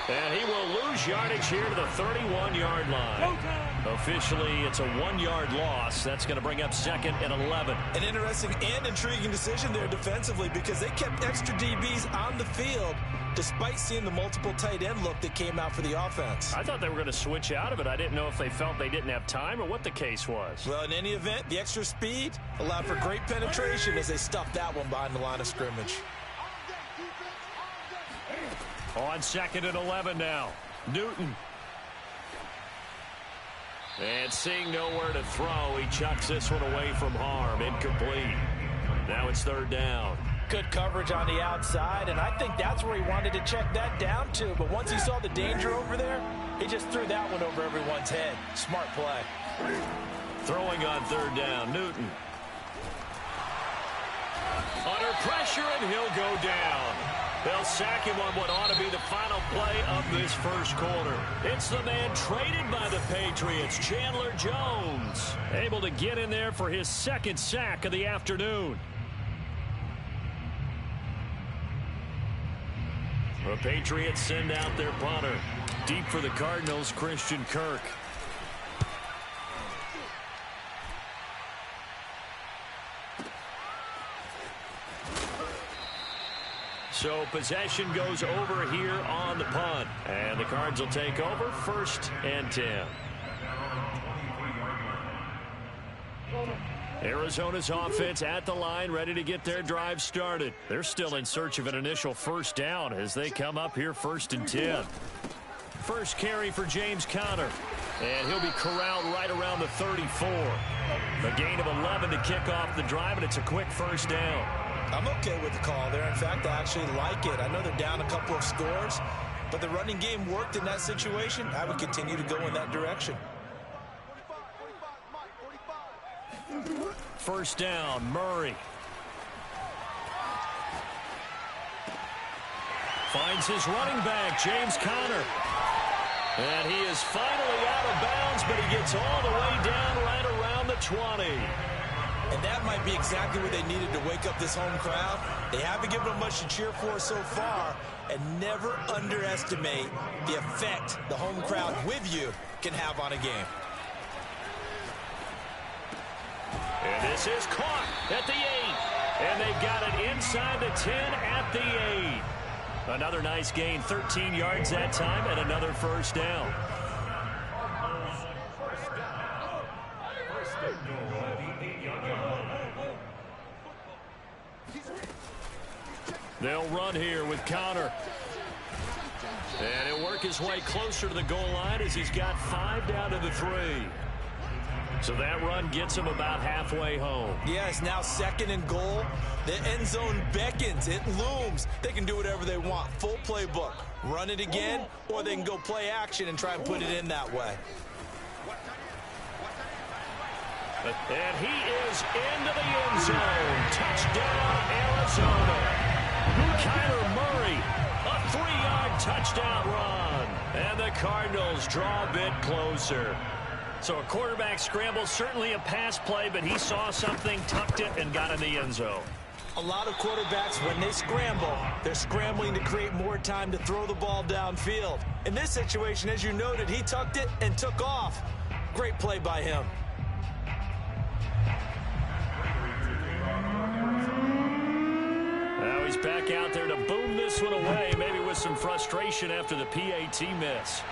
And he will lose yardage here to the 31-yard line. Officially, it's a 1-yard loss. That's going to bring up 2nd and 11. An interesting and intriguing decision there defensively because they kept extra DBs on the field despite seeing the multiple tight end look that came out for the offense. I thought they were going to switch out of it. I didn't know if they felt they didn't have time or what the case was. Well, in any event, the extra speed allowed for great penetration as they stuffed that one behind the line of scrimmage. On 2nd and 11 now. Newton. And seeing nowhere to throw, he chucks this one away from harm. Incomplete. Now it's 3rd down. Good coverage on the outside, and I think that's where he wanted to check that down to. But once he saw the danger over there, he just threw that one over everyone's head. Smart play. Throwing on 3rd down, Newton. Under pressure, and he'll go down. They'll sack him on what ought to be the final play of this first quarter. It's the man traded by the Patriots, Chandler Jones. Able to get in there for his 2nd sack of the afternoon. The Patriots send out their punter. Deep for the Cardinals, Christian Kirk. So possession goes over here on the punt. And the Cards will take over 1st and 10. Arizona's offense at the line, ready to get their drive started. They're still in search of an initial 1st down as they come up here 1st and 10. First carry for James Conner. And he'll be corralled right around the 34. A gain of 11 to kick off the drive, and it's a quick 1st down. I'm okay with the call there. In fact, I actually like it. I know they're down a couple of scores, but the running game worked in that situation. I would continue to go in that direction. 1st down, Murray. Finds his running back, James Conner. And he is finally out of bounds, but he gets all the way down right around the 20. And that might be exactly what they needed to wake up this home crowd. They haven't given them much to cheer for so far, and never underestimate the effect the home crowd with you can have on a game. And this is caught at the 8. And they've got it inside the 10 at the 8. Another nice gain, 13 yards that time, and another 1st down. They'll run here with Conner. And he'll work his way closer to the goal line as he's got 5 down to the 3. So that run gets him about halfway home. Yeah, it's now 2nd and goal. The end zone beckons. It looms. They can do whatever they want. Full playbook. Run it again, or they can go play action and try and put it in that way. And he is into the end zone. Touchdown, Arizona. Kyler Murray, a 3-yard touchdown run. And the Cardinals draw a bit closer. So a quarterback scramble, certainly a pass play, but he saw something, tucked it, and got in the end zone. A lot of quarterbacks, when they scramble, they're scrambling to create more time to throw the ball downfield. In this situation, as you noted, he tucked it and took off. Great play by him. Now he's back out there to boom this one away, maybe with some frustration after the PAT miss.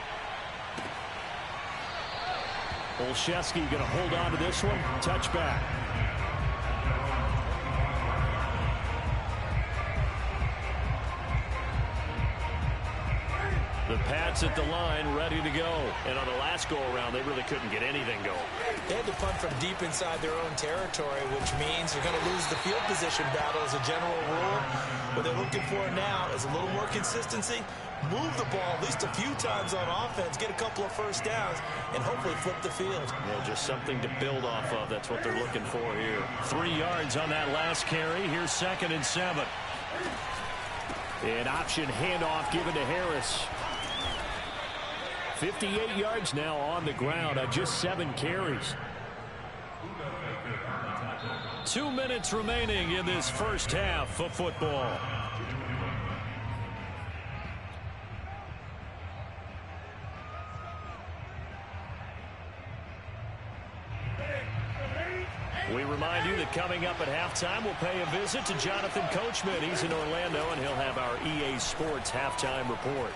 Olszewski going to hold on to this one. Touchback. The Pats at the line, ready to go. And on the last go-around, they really couldn't get anything going. They had to punt from deep inside their own territory, which means you're going to lose the field position battle as a general rule. What they're looking for now is a little more consistency. Move the ball at least a few times on offense, get a couple of first downs, and hopefully flip the field. Yeah, just something to build off of. That's what they're looking for here. 3 yards on that last carry. Here's 2nd and 7. An option handoff given to Harris. 58 yards now on the ground on just 7 carries. 2 minutes remaining in this first half of football. We remind you that coming up at halftime, we'll pay a visit to Jonathan Coachman. He's in Orlando, and he'll have our EA Sports halftime report.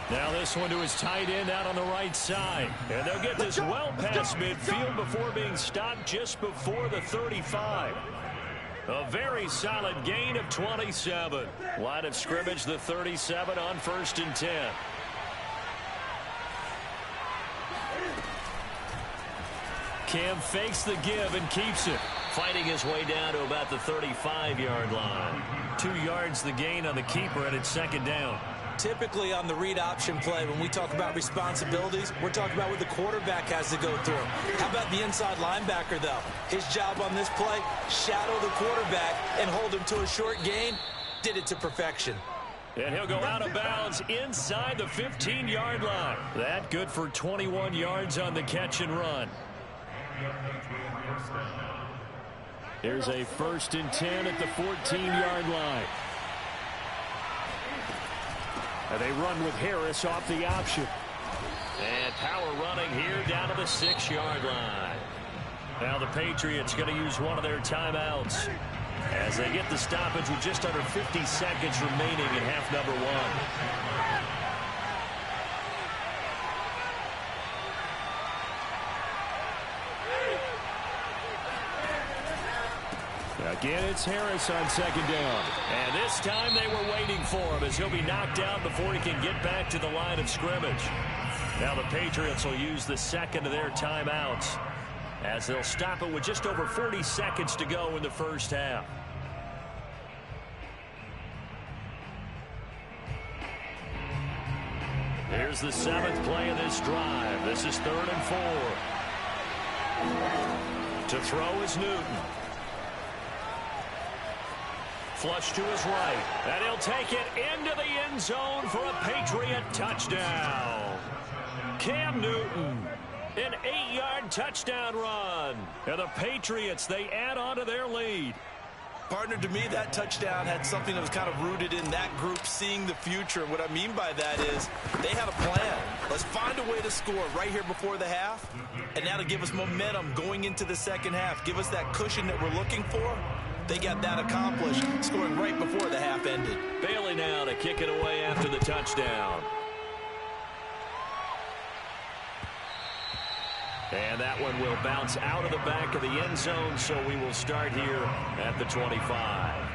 Now this one to his tight end out on the right side. And they'll get this well past midfield before being stopped just before the 35. A very solid gain of 27. Line of scrimmage, the 37 on 1st and 10. Cam fakes the give and keeps it. Fighting his way down to about the 35-yard line. 2 yards the gain on the keeper, and it's 2nd down. Typically on the read option play, when we talk about responsibilities, we're talking about what the quarterback has to go through. How about the inside linebacker, though? His job on this play, shadow the quarterback and hold him to a short gain. Did it to perfection. And he'll go out of bounds inside the 15-yard line. That good for 21 yards on the catch and run. Here's a 1st and 10 at the 14-yard line. And they run with Harris off the option. And power running here down to the 6-yard line. Now the Patriots going to use one of their timeouts as they get the stoppage with just under 50 seconds remaining in half number 1. Again, it's Harris on 2nd down. And this time they were waiting for him as he'll be knocked out before he can get back to the line of scrimmage. Now the Patriots will use the 2nd of their timeouts as they'll stop it with just over 40 seconds to go in the first half. Here's the 7th play of this drive. This is 3rd and 4. To throw is Newton. Flush to his right, and he'll take it into the end zone for a Patriot touchdown. Cam Newton, an 8-yard touchdown run. And the Patriots, they add on to their lead. Partner, to me, that touchdown had something that was kind of rooted in that group seeing the future. What I mean by that is they had a plan. Let's find a way to score right here before the half, and that'll give us momentum going into the second half. Give us that cushion that we're looking for. They got that accomplished, scoring right before the half ended. Bailey now to kick it away after the touchdown. And that one will bounce out of the back of the end zone, so we will start here at the 25.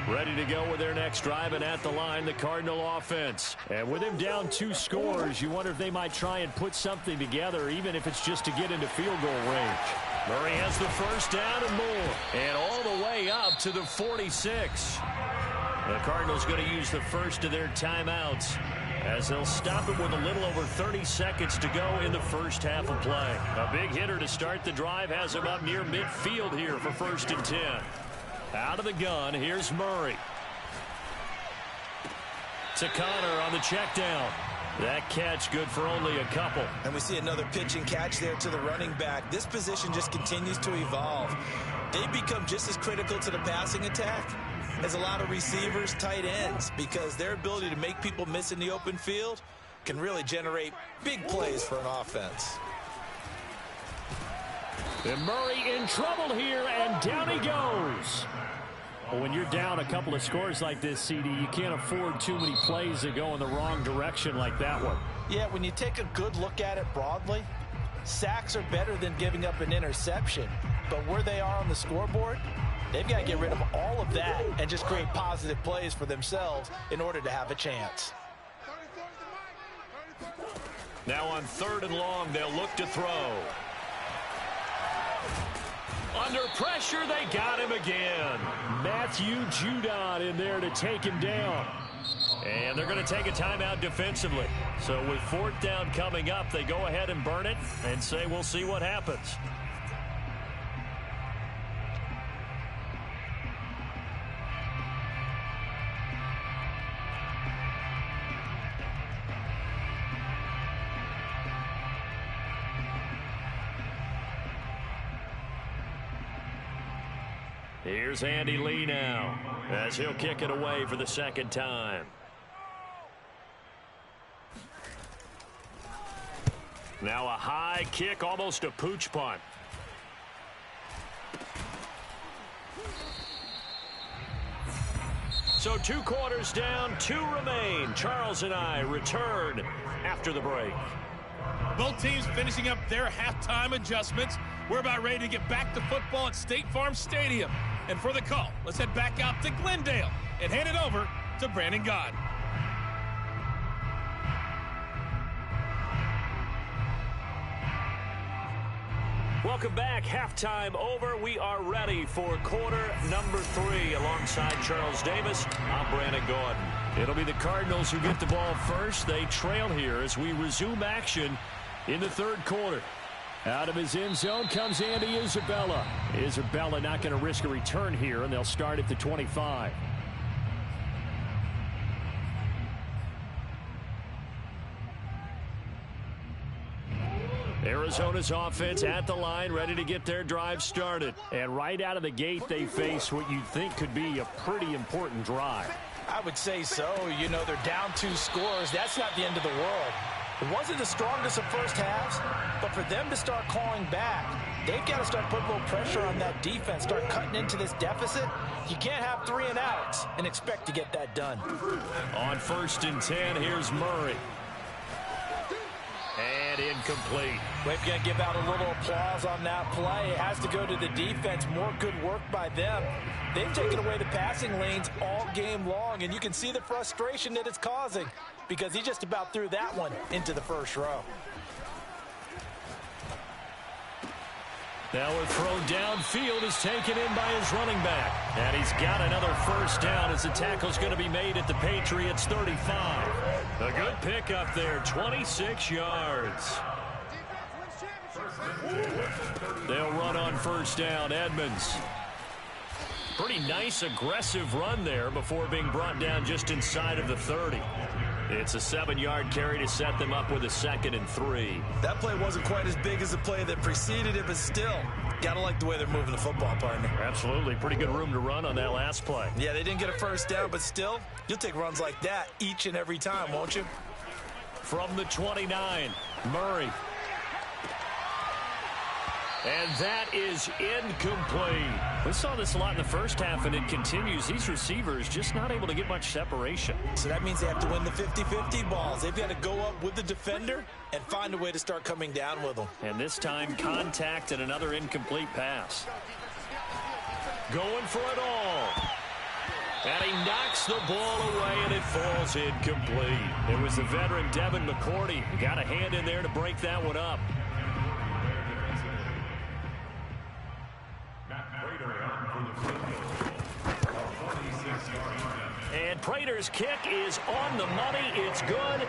Ready to go with their next drive, and at the line, the Cardinal offense. And with him down 2 scores, you wonder if they might try and put something together, even if it's just to get into field goal range. Murray has the first down and more, and all the way up to the 46. The Cardinals going to use the first of their timeouts as they'll stop it with a little over 30 seconds to go in the first half of play. A big hitter to start the drive has him up near midfield here for 1st and 10. Out of the gun, here's Murray. To Connor on the check down. That catch good for only a couple. And we see another pitch and catch there to the running back. This position just continues to evolve. They become just as critical to the passing attack as a lot of receivers, tight ends, because their ability to make people miss in the open field can really generate big plays for an offense. And Murray in trouble here, and down he goes. Well, when you're down a couple of scores like this, CD, you can't afford too many plays that go in the wrong direction like that one. Yeah, when you take a good look at it broadly, sacks are better than giving up an interception. But where they are on the scoreboard, they've got to get rid of all of that and just create positive plays for themselves in order to have a chance. Now on 3rd and long, they'll look to throw. Under pressure, they got him again. Matthew Judon in there to take him down. And they're going to take a timeout defensively. So with 4th down coming up, they go ahead and burn it and say we'll see what happens. Here's Andy Lee now as he'll kick it away for the 2nd time. Now a high kick, almost a pooch punt. So 2 quarters down, 2 remain. Charles and I return after the break. Both teams finishing up their halftime adjustments. We're about ready to get back to football at State Farm Stadium. And for the call, let's head back out to Glendale and hand it over to Brandon Gaud. Welcome back. Halftime over. We are ready for quarter number 3 alongside Charles Davis. I'm Brandon Gaud. It'll be the Cardinals who get the ball first. They trail here as we resume action in the 3rd quarter. Out of his end zone comes Andy Isabella. Isabella not going to risk a return here, and they'll start at the 25. Arizona's offense at the line, ready to get their drive started. And right out of the gate, they face what you'd think could be a pretty important drive. I would say so. You know, they're down 2 scores. That's not the end of the world. It wasn't the strongest of first halves, but for them to start calling back, they've got to start putting a little pressure on that defense, start cutting into this deficit. You can't have 3 and outs and expect to get that done. On 1st and 10, here's Murray. And incomplete. We've got to give out a little applause on that play. It has to go to the defense. More good work by them. They've taken away the passing lanes all game long, and you can see the frustration that it's causing because he just about threw that one into the 1st row. Now a throw downfield is taken in by his running back. And he's got another 1st down as the tackle's going to be made at the Patriots 35. A good pickup there, 26 yards. They'll run on 1st down, Edmonds. Pretty nice, aggressive run there before being brought down just inside of the 30. It's a 7-yard carry to set them up with a 2nd and 3. That play wasn't quite as big as the play that preceded it, but still, gotta like the way they're moving the football, partner. Absolutely. Pretty good room to run on that last play. Yeah, they didn't get a 1st down, but still, you'll take runs like that each and every time, won't you? From the 29, Murray. And that is incomplete. We saw this a lot in the 1st half, and it continues. These receivers just not able to get much separation. So that means they have to win the 50-50 balls. They've got to go up with the defender and find a way to start coming down with them. And this time, contact and another incomplete pass. Going for it all. And he knocks the ball away, and it falls incomplete. It was the veteran Devin McCourty. Got a hand in there to break that one up. And Prater's kick is on the money. It's good.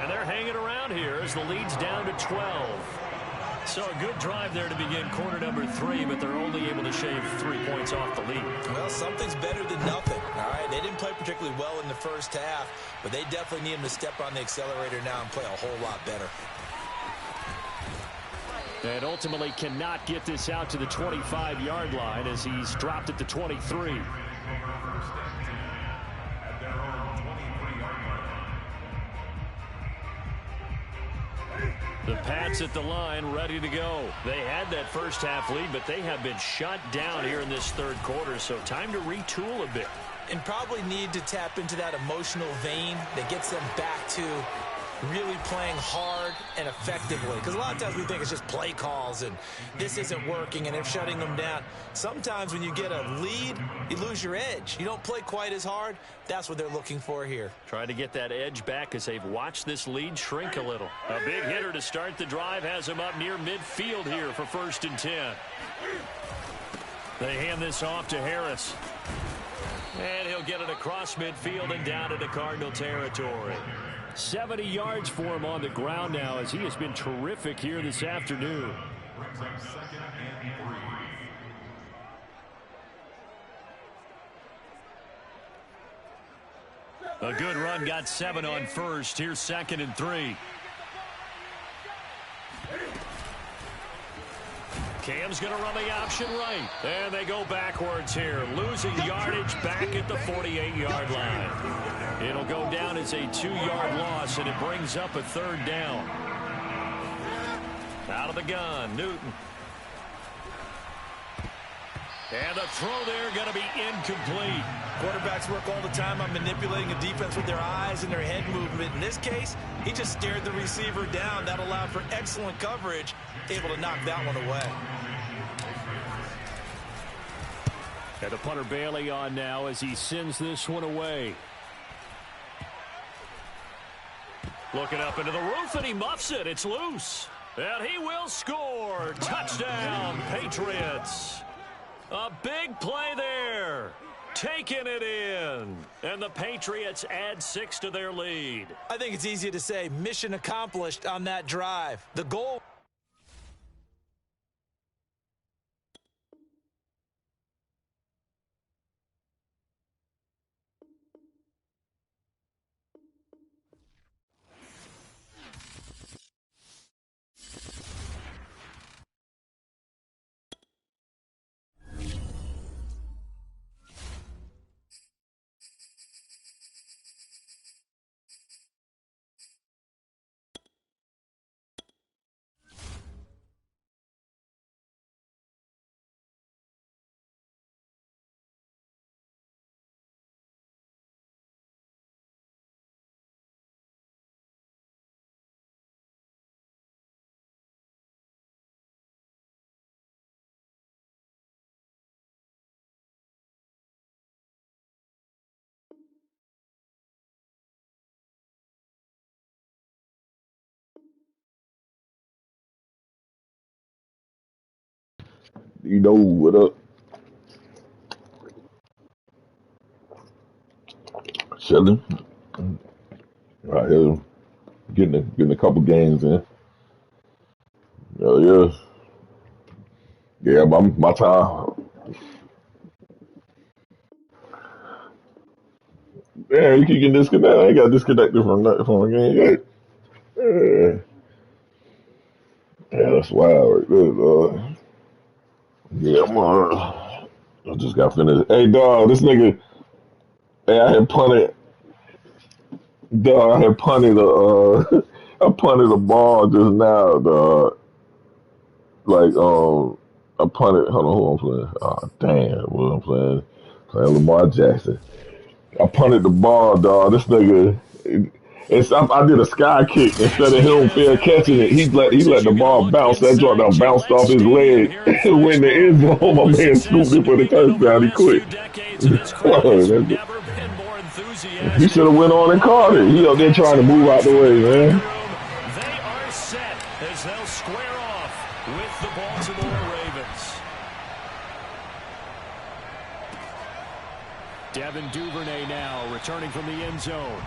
And they're hanging around here as the lead's down to 12. So a good drive there to begin quarter number 3, but they're only able to shave 3 points off the lead. Well, something's better than nothing, all right? They didn't play particularly well in the first half, but they definitely need him to step on the accelerator now and play a whole lot better. And ultimately cannot get this out to the 25-yard line as he's dropped at the 23. The Pats at the line, ready to go. They had that first half lead, but they have been shut down here in this third quarter, so time to retool a bit. And probably need to tap into that emotional vein that gets them back to really playing hard and effectively. Because a lot of times we think it's just play calls and this isn't working and they're shutting them down. Sometimes when you get a lead, you lose your edge. You don't play quite as hard. That's what they're looking for here. Trying to get that edge back as they've watched this lead shrink a little. A big hitter to start the drive has him up near midfield here for 1st and 10. They hand this off to Harris. And he'll get it across midfield and down into Cardinal territory. 70 yards for him on the ground now as he has been terrific here this afternoon. A good run, got 7 on first. Here's 2nd and 3. Cam's going to run the option right. And they go backwards here. Losing yardage back at the 48-yard line. It'll go down as a 2-yard loss, and it brings up a 3rd down. Out of the gun, Newton. And the throw there going to be incomplete. Quarterbacks work all the time on manipulating a defense with their eyes and their head movement. In this case, he just stared the receiver down. That allowed for excellent coverage, able to knock that one away. And the punter Bailey on now as he sends this one away. Looking up into the roof, and he muffs it. It's loose. And he will score. Touchdown, Patriots. A big play there. Taking it in. And the Patriots add 6 to their lead. I think it's easy to say mission accomplished on that drive. The goal. You know what up? Chilling. Right here. Getting a couple games in. Yeah. Yeah, my time. Yeah, you can get disconnected. I ain't got disconnected from a game yet. Yeah, that's wild right there, Yeah, I just got finished. Hey, dog, this nigga. Hey, I had punted. Dog, I had punted I punted a ball just now, dog. Like, I punted. Hold on, who I'm playing? Oh, damn, what I'm playing? Playing Lamar Jackson. I punted the ball, dog. This nigga. I did a sky kick instead of him fair catching it. He let the ball bounce. That joint down bounced off his leg. When the end zone, my man scooped it for the touchdown. He quit. He should have went on and caught it. He up there trying to move out the way, man. They are set as they'll square off with the Baltimore Ravens. Devin Duvernay now returning from the end zone.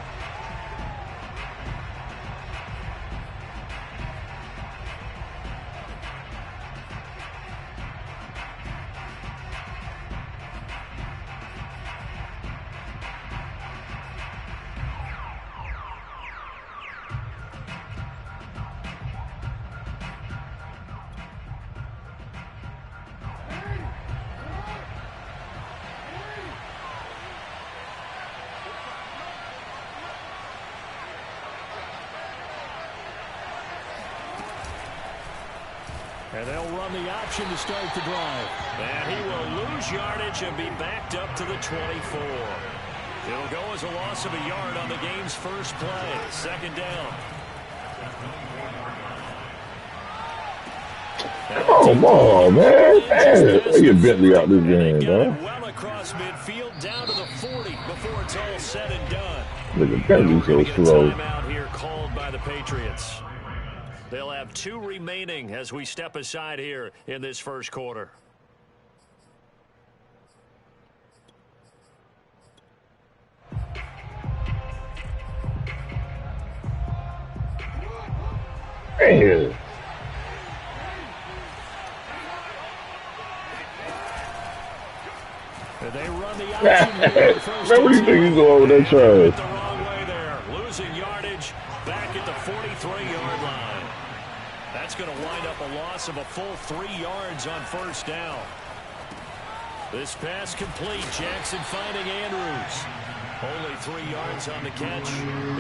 And they'll run the option to start the drive. And he will lose yardage and be backed up to the 24. It'll go as a loss of a yard on the game's first play. Second down. Come on, man. They get Bentley out this game, bro. Well across midfield down to the 40 before it's all said and done. Look at Bentley so slow. Timeout here called by the Patriots. They'll have 2 remaining as we step aside here in this first quarter. Man. They run the option Man, what do you think he's going with that try? the wrong way there. Losing yardage back at the 43-yard line. That's going to wind up a loss of a full 3 yards on first down. This pass complete. Jackson finding Andrews. Only 3 yards on the catch.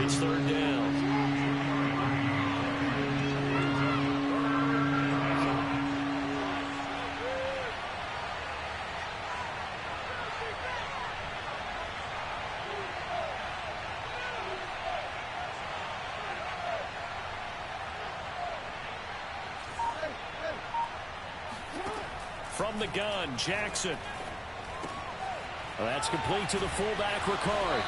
It's third down. From the gun, Jackson. Well, that's complete to the fullback, Ricard.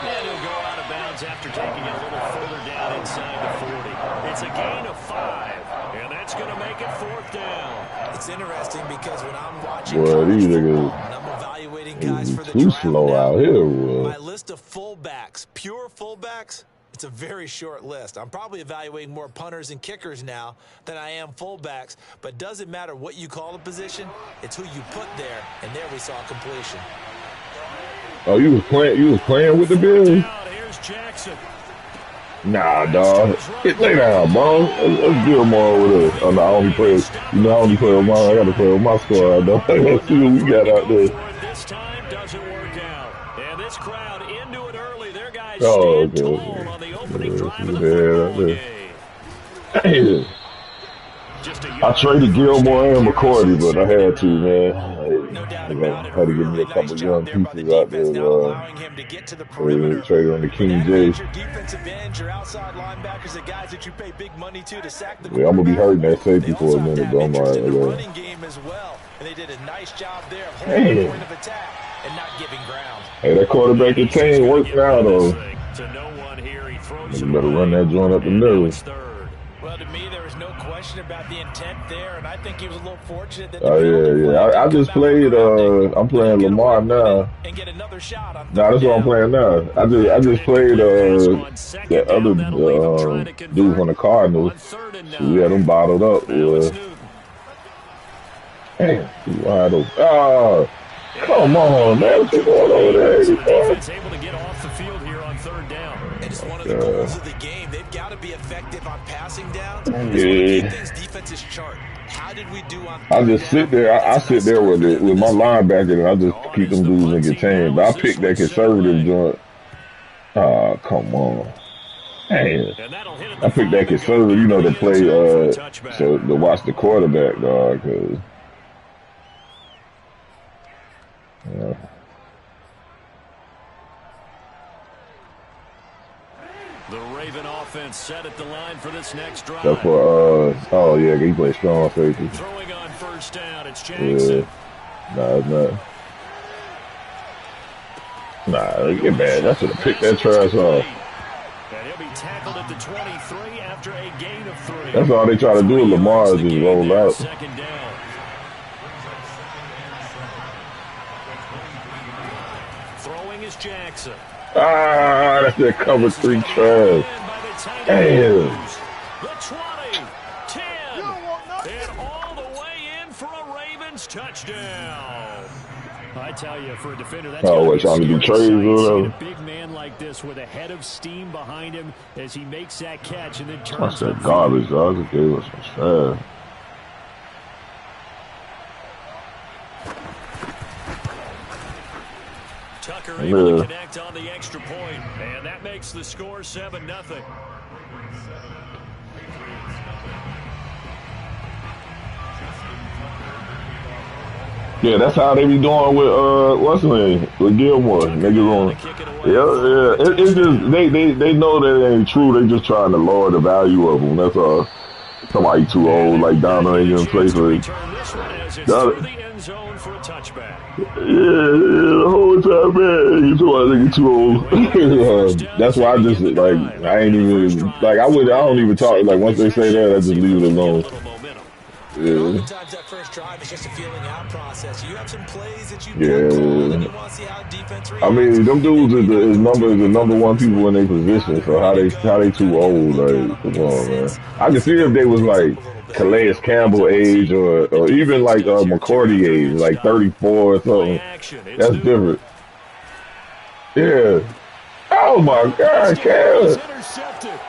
And he'll go out of bounds after taking it a little further down inside the 40. It's a gain of 5, and that's going to make it fourth down. It's interesting because when I'm watching Boy, these and I'm evaluating guys for the too draft slow now, out here, boy. my list of fullbacks, pure fullbacks, it's a very short list. I'm probably evaluating more punters and kickers now than I am fullbacks, but doesn't matter what you call the position, it's who you put there, and there we saw completion. Oh, you was playing with the Bills? Here's Jackson. Nah, dog. Lay down, bro. Let's do more over there. Oh, no, I only play. You know, I only play with my. I got to play with my squad, dog. Let's see what we got out there. This time doesn't work out, and this crowd into it early. Their guys Oh, stand okay. tall on the opening drive of the football game. I traded Gilmore and McCourty, but I had to, man. I had to give me a couple young pieces out there. Traded on the King J. Yeah, I'm gonna be hurting that safety for a minute, though. I'm like, And they did a nice job there of holding the point of attack and not giving ground. hey, that quarterback and team works now, though. To no one here, he throws You better run that joint up the middle. Well, to me, there was no question about the intent there, and I think he was a little fortunate that. Oh yeah. I just played. I'm playing Lamar now. And get another shot on. Nah, that's what I'm playing now. I just played that other dude from the Cardinals. So we had them bottled up. Damn, wide open. Oh, come on, man! What you going over there? Able to get off the field here on third down. And it's one of the goals of the game. They've got to be effective on passing downs. Yeah. Things defenses chart. How did we do on? I just sit there. I sit there with my linebacker, and I just keep them dudes in contain. But I picked that conservative joint. Oh, come on. Man. I picked that conservative, you know, to play, so to watch the quarterback, dog, because. Yeah. The Raven offense set at the line for this next drive. That's for, oh yeah, he plays strong safety. Throwing on first down, it's Jackson. Yeah. Nah, it's not. Nah, get mad. I should have picked that trash off. And he'll be tackled at the 23 after a gain of 3. That's all they try to do with Lamar is just roll out. Second down. Throwing is Jackson. Ah, that's that cover 3 trash. Damn. The 20, 10, and all the way in for a Ravens touchdown. I tell you, for a defender, that's trying to do trades or a big man like this with a head of steam behind him as he makes that catch and then turns. That's that garbage, dog. It gave us some trash. Tucker able to connect on the extra point, and that makes the score 7-0. Yeah, that's how they be doing with what's his name? With Gilmore. Niggas on. Yeah, yeah. It's just they know that it ain't true. They just trying to lower the value of them. That's all. Somebody too old, like Donald ain't gonna play for it. Yeah, the whole time, man. You talking about nigga too old. That's why I just like I ain't even like I don't even talk like once they say that I just leave it alone. Yeah. Oftentimes that first drive is just a feeling out process. You have some plays that you can call and you want to see how defense reacts. I mean, them dudes is the number one people in their position. So how they too old? Like, come on, man. I can see if they was like Calais Campbell age or even like McCourty age, like 34 or something. That's different. Yeah. Oh my God, Cam.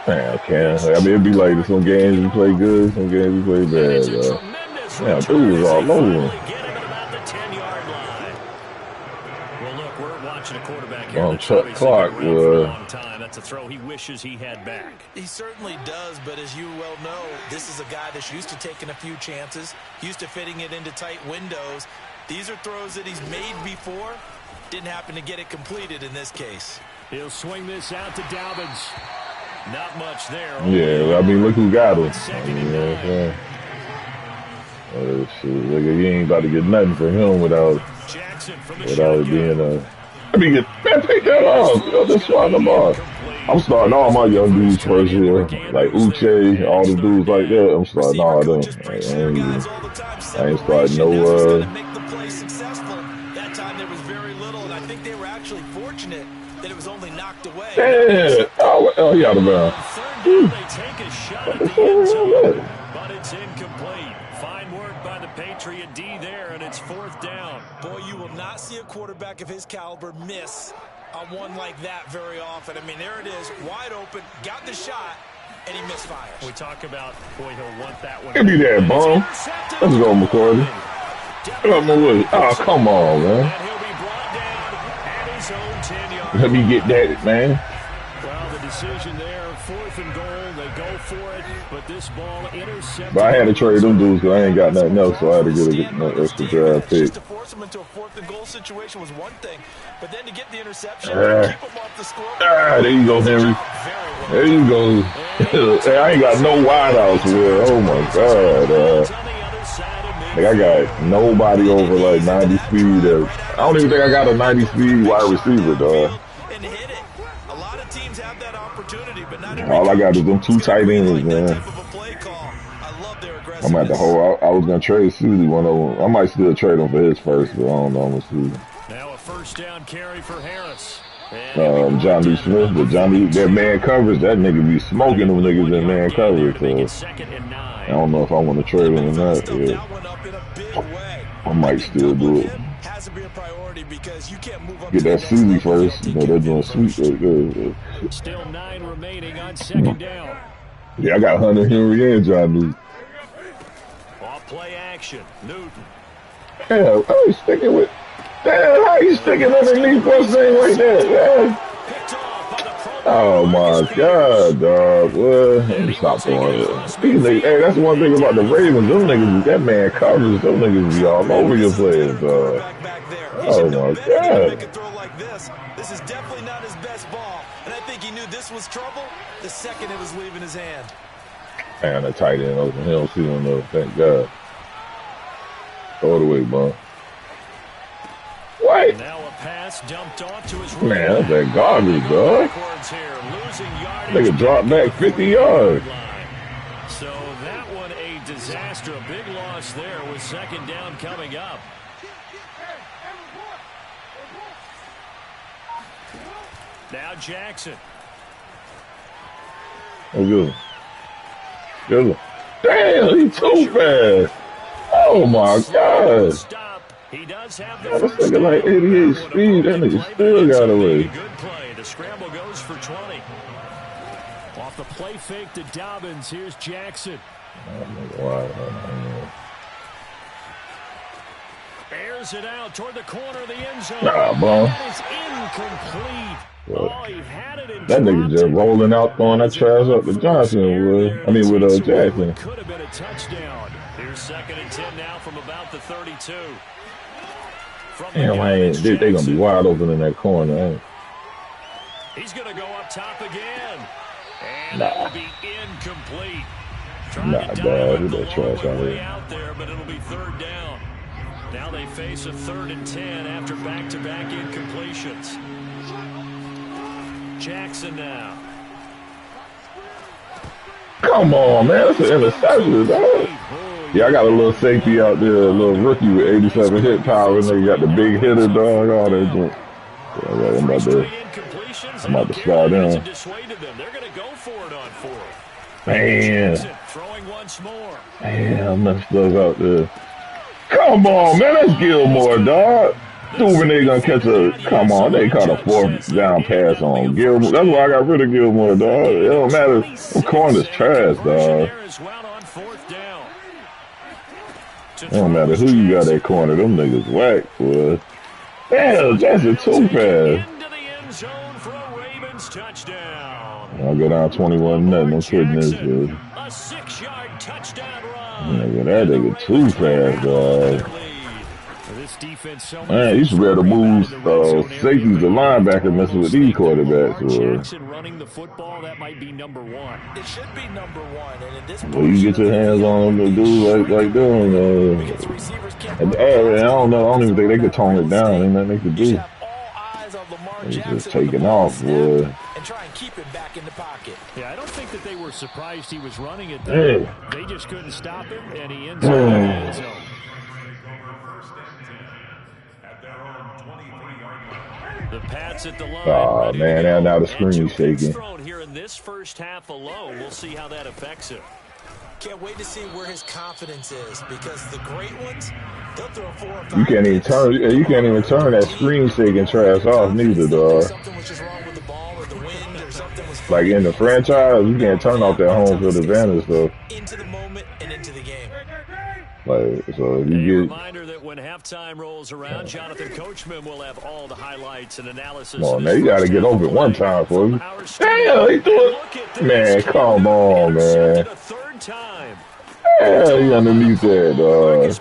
Man, Cam. I mean, it'd be like some games we play good, some games we play bad. Yeah, dude was all over him. Well, look, we're watching a quarterback here. Well, Chuck Clark was. That's a throw he wishes he had back. He certainly does, but as you well know, this is a guy that's used to taking a few chances, used to fitting it into tight windows. These are throws that he's made before. Didn't happen to get it completed in this case. He'll swing this out to Dobbins. Not much there. Yeah, I mean, look who got him. You know what I'm saying? Shit, nigga, you ain't about to get nothing from him without it being I mean, man, pick that off. Yo, just swat the ball. I'm starting all my young dudes first year, like Uche, all the dudes like that. I'm starting all of them. Like, I ain't starting no. That time there was very little, and I think they were actually fortunate that it was only knocked away. Yeah. Oh, he out of bounds. They take a shot at the end zone, but it's incomplete. Fine work by the Patriot D there, and it's 4th down. Boy, you will not see a quarterback of his caliber miss on one like that very often. I mean, there it is, wide open, got the shot, and he misfires. We talk about, boy, he'll want that one. Give me that ball. Let's go, McCourty. Oh, come on, man. And he'll be brought down at his own 10-yard line. Let me get that, man. Well, the decision there, 4th and goal. They go for it, but this ball intercepted. But I had to trade them dudes because I ain't got nothing else, so I had to get an extra draft pick. Just to force him into a 4th and goal situation was one thing, but then to get the interception, keep him off the score. There you go, Henry. There you go. Hey, I ain't got no wideouts here. Oh my God. Like I got nobody over like 90 speed. I don't even think I got a 90 speed wide receiver, dog. And hit it. A lot of teams have that opportunity, but not all I got is them 2 tight ends, man. I'm at the whole. I was gonna trade Susie one of them. I might still trade him for his first, but I don't know. I'm gonna see. Now a 1st down carry for Harris. John D. Smith, but John D. That man coverage, that nigga be smoking them niggas in man coverage. So I don't know if I want to trade him or not. Yeah. I might still do it. Get that Susie first. You know they're doing sweet right there. Still 9 remaining on 2nd down. Yeah, I got Hunter Henry and John Newton. Off play action, Newton. Yeah, how you sticking with? Damn, how you sticking underneath what's name right there, man? Oh my God, dog. Well, let me stop doing it. These niggas, hey, that's the one thing about the Ravens. Them niggas, that man covers. Them niggas be all over your players, dog. Oh my God. This is definitely not his best ball, and I think he knew this was trouble the second it was leaving his hand. Man, the tight end open. He don't see him though. Thank God. Throw it away, bro. What? Now a pass dumped off to his man, that's that garbage, dog. Nigga dropped back 50 yards. So that one a disaster. A big loss there with 2nd down coming up. Now Jackson. Oh, good. Good. Damn, he's too fast. Oh, my God. He does have the this nigga like 88 speed. That nigga still got away. Good play. The scramble goes for 20. Off the play fake to Dobbins. Here's Jackson. Airs it out toward the corner of the end zone. Nah, bro. That is incomplete. Oh, he had it in that nigga just rolling out, throwing that trash up to Johnson with, Jackson. Could have been a touchdown. Here's 2nd and 10 now from about the 32. from the Damn, gun. It's they gonna be Jackson. wide open in that corner. He's going to go up top again. And Nah. that will be incomplete. Trying Nah, to dog, dial who it the that trash long out way here? out there, but it'll be third down. Now they face a 3rd and 10 after back-to-back incompletions. Jackson now. Come on, man. That's an interception, dog. Yeah, I got a little safety out there, a little rookie with 87 hit power, and they got the big hitter, dog, all that junk. Yeah, I'm about to slide in. They're going to go for it on 4th. Man. Throwing once more. Man, I messed those out there. Come on, man. That's Gilmore, dog. Dude, they gonna catch a. Come on, they caught a 4th down pass on Gilmore. That's why I got rid of Gilmore, dog. It don't matter. Them corners trash, dog. It don't matter who you got that corner. Them niggas whack, boy. Damn, Jackson too fast. I'll go down 21-0. I'm quitting this, dude. A 6-yard touchdown run. Nigga, that nigga too fast, dog. Man, you should be able to move safeties to linebacker messing with these quarterbacks. Jackson running the football, that might be number 1. It should be number 1. And in this well, you get your hands on them to do like them. I don't know. I don't even think they could tone it down. Ain't nothing they could do. He's just taking off, boy. And try and keep him back in the pocket. Yeah, I don't think that they were surprised he was running it. Hey. They just couldn't stop him, and he ends up in the end zone. The Pats at the line. Oh, man, now the screen's shaking. Here in this first half alone, we'll see how that affects him. Can't wait to see where his confidence is, because the great ones, they'll throw 4 or 5. You can't even turn. You can't even turn that screen shaking trash off neither, dog. Something was just wrong with the ball or the wind or something was like in the franchise, you can't turn off that home field advantage stuff. Into the moment and into the game. Like, so if you get. Reminder that when halftime rolls around, Jonathan Coachman will have all the highlights and analysis. Come on, man, you gotta get over it one time for me. Damn, he threw it. Man, come on, man. Yeah, he underneath that, dog.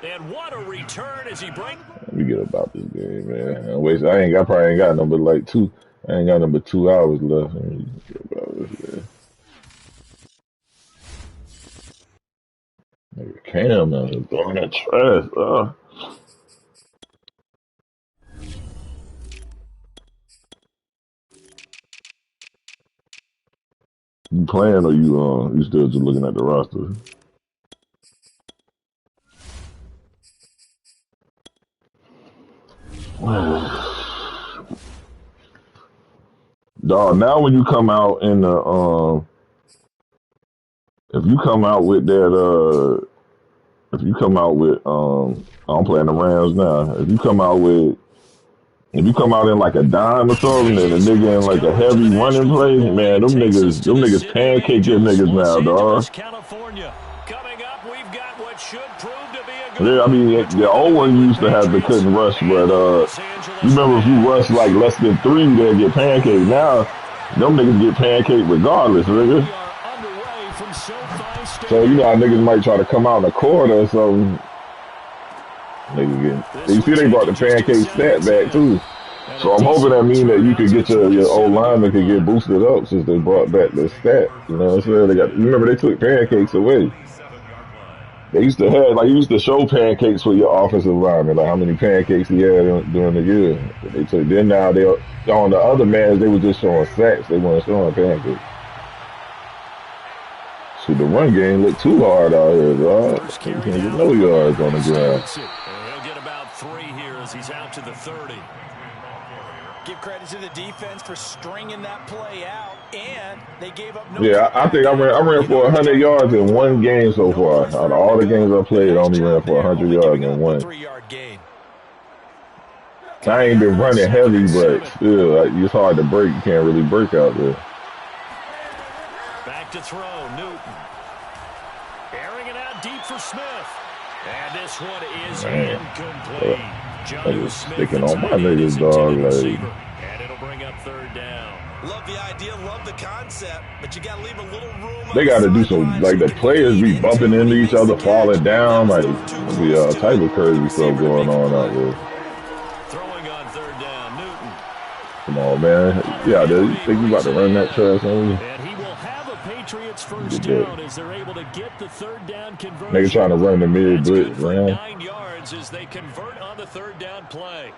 And what a return as he breaks. Let me get about this game, man. I probably ain't got number like 2. I ain't got number 2 hours left. Let me get about this, man. Nigga, Cam, man, throwing that trash, You playing or you still just looking at the roster? Dog, now when you come out in the if you come out with that I'm playing the Rams now. If you come out in like a dime or something and a nigga in like a heavy running play, man, them niggas pancake your niggas now, dog. Yeah, I mean, the old one used to have the couldn't rush, but you remember if you rush like less than 3, they'll get pancaked. Now, them niggas get pancaked regardless, nigga. So, you know how niggas might try to come out in a quarter or something. You see they brought the pancake stat back, too. So I'm hoping that means that you could get your old lineman could get boosted up since they brought back the stat. You know what I'm saying? Remember, they took pancakes away. They used to have, like, you used to show pancakes for your offensive lineman, like how many pancakes he had during the year. Then now on the other mans, they were just showing sacks. They weren't showing pancakes. So the run game looked too hard out here, dog. You can't get no yards on the ground. He'll get about 3 here as he's out to the 30. Give credit to the defense for stringing that play out, and they gave up no. Yeah, I think I ran for 100 yards in one game so far. Out of all the games I played, I only ran for 100 yards in one. 3-yard gain. I ain't been running heavy, but still, it's hard to break. You can't really break out there. Back to throw, Newton. Airing it out deep for Smith. And this one is incomplete. I was sticking on my niggas, dog. Like, and it'll bring up third down. Love the idea, love the concept, but you got to leave a little room. They got to do some, like, the players be bumping into each other, falling down. Like, there'll be all type of crazy stuff going on out there. Throwing on third down, Newton. Come on, man. Yeah, you think you about to run that trash on you? And he will have a Patriots first down as they're able to get the third down conversion. Nigga trying to run the mid blitz, for man. 9 yards as they convert on the third down play.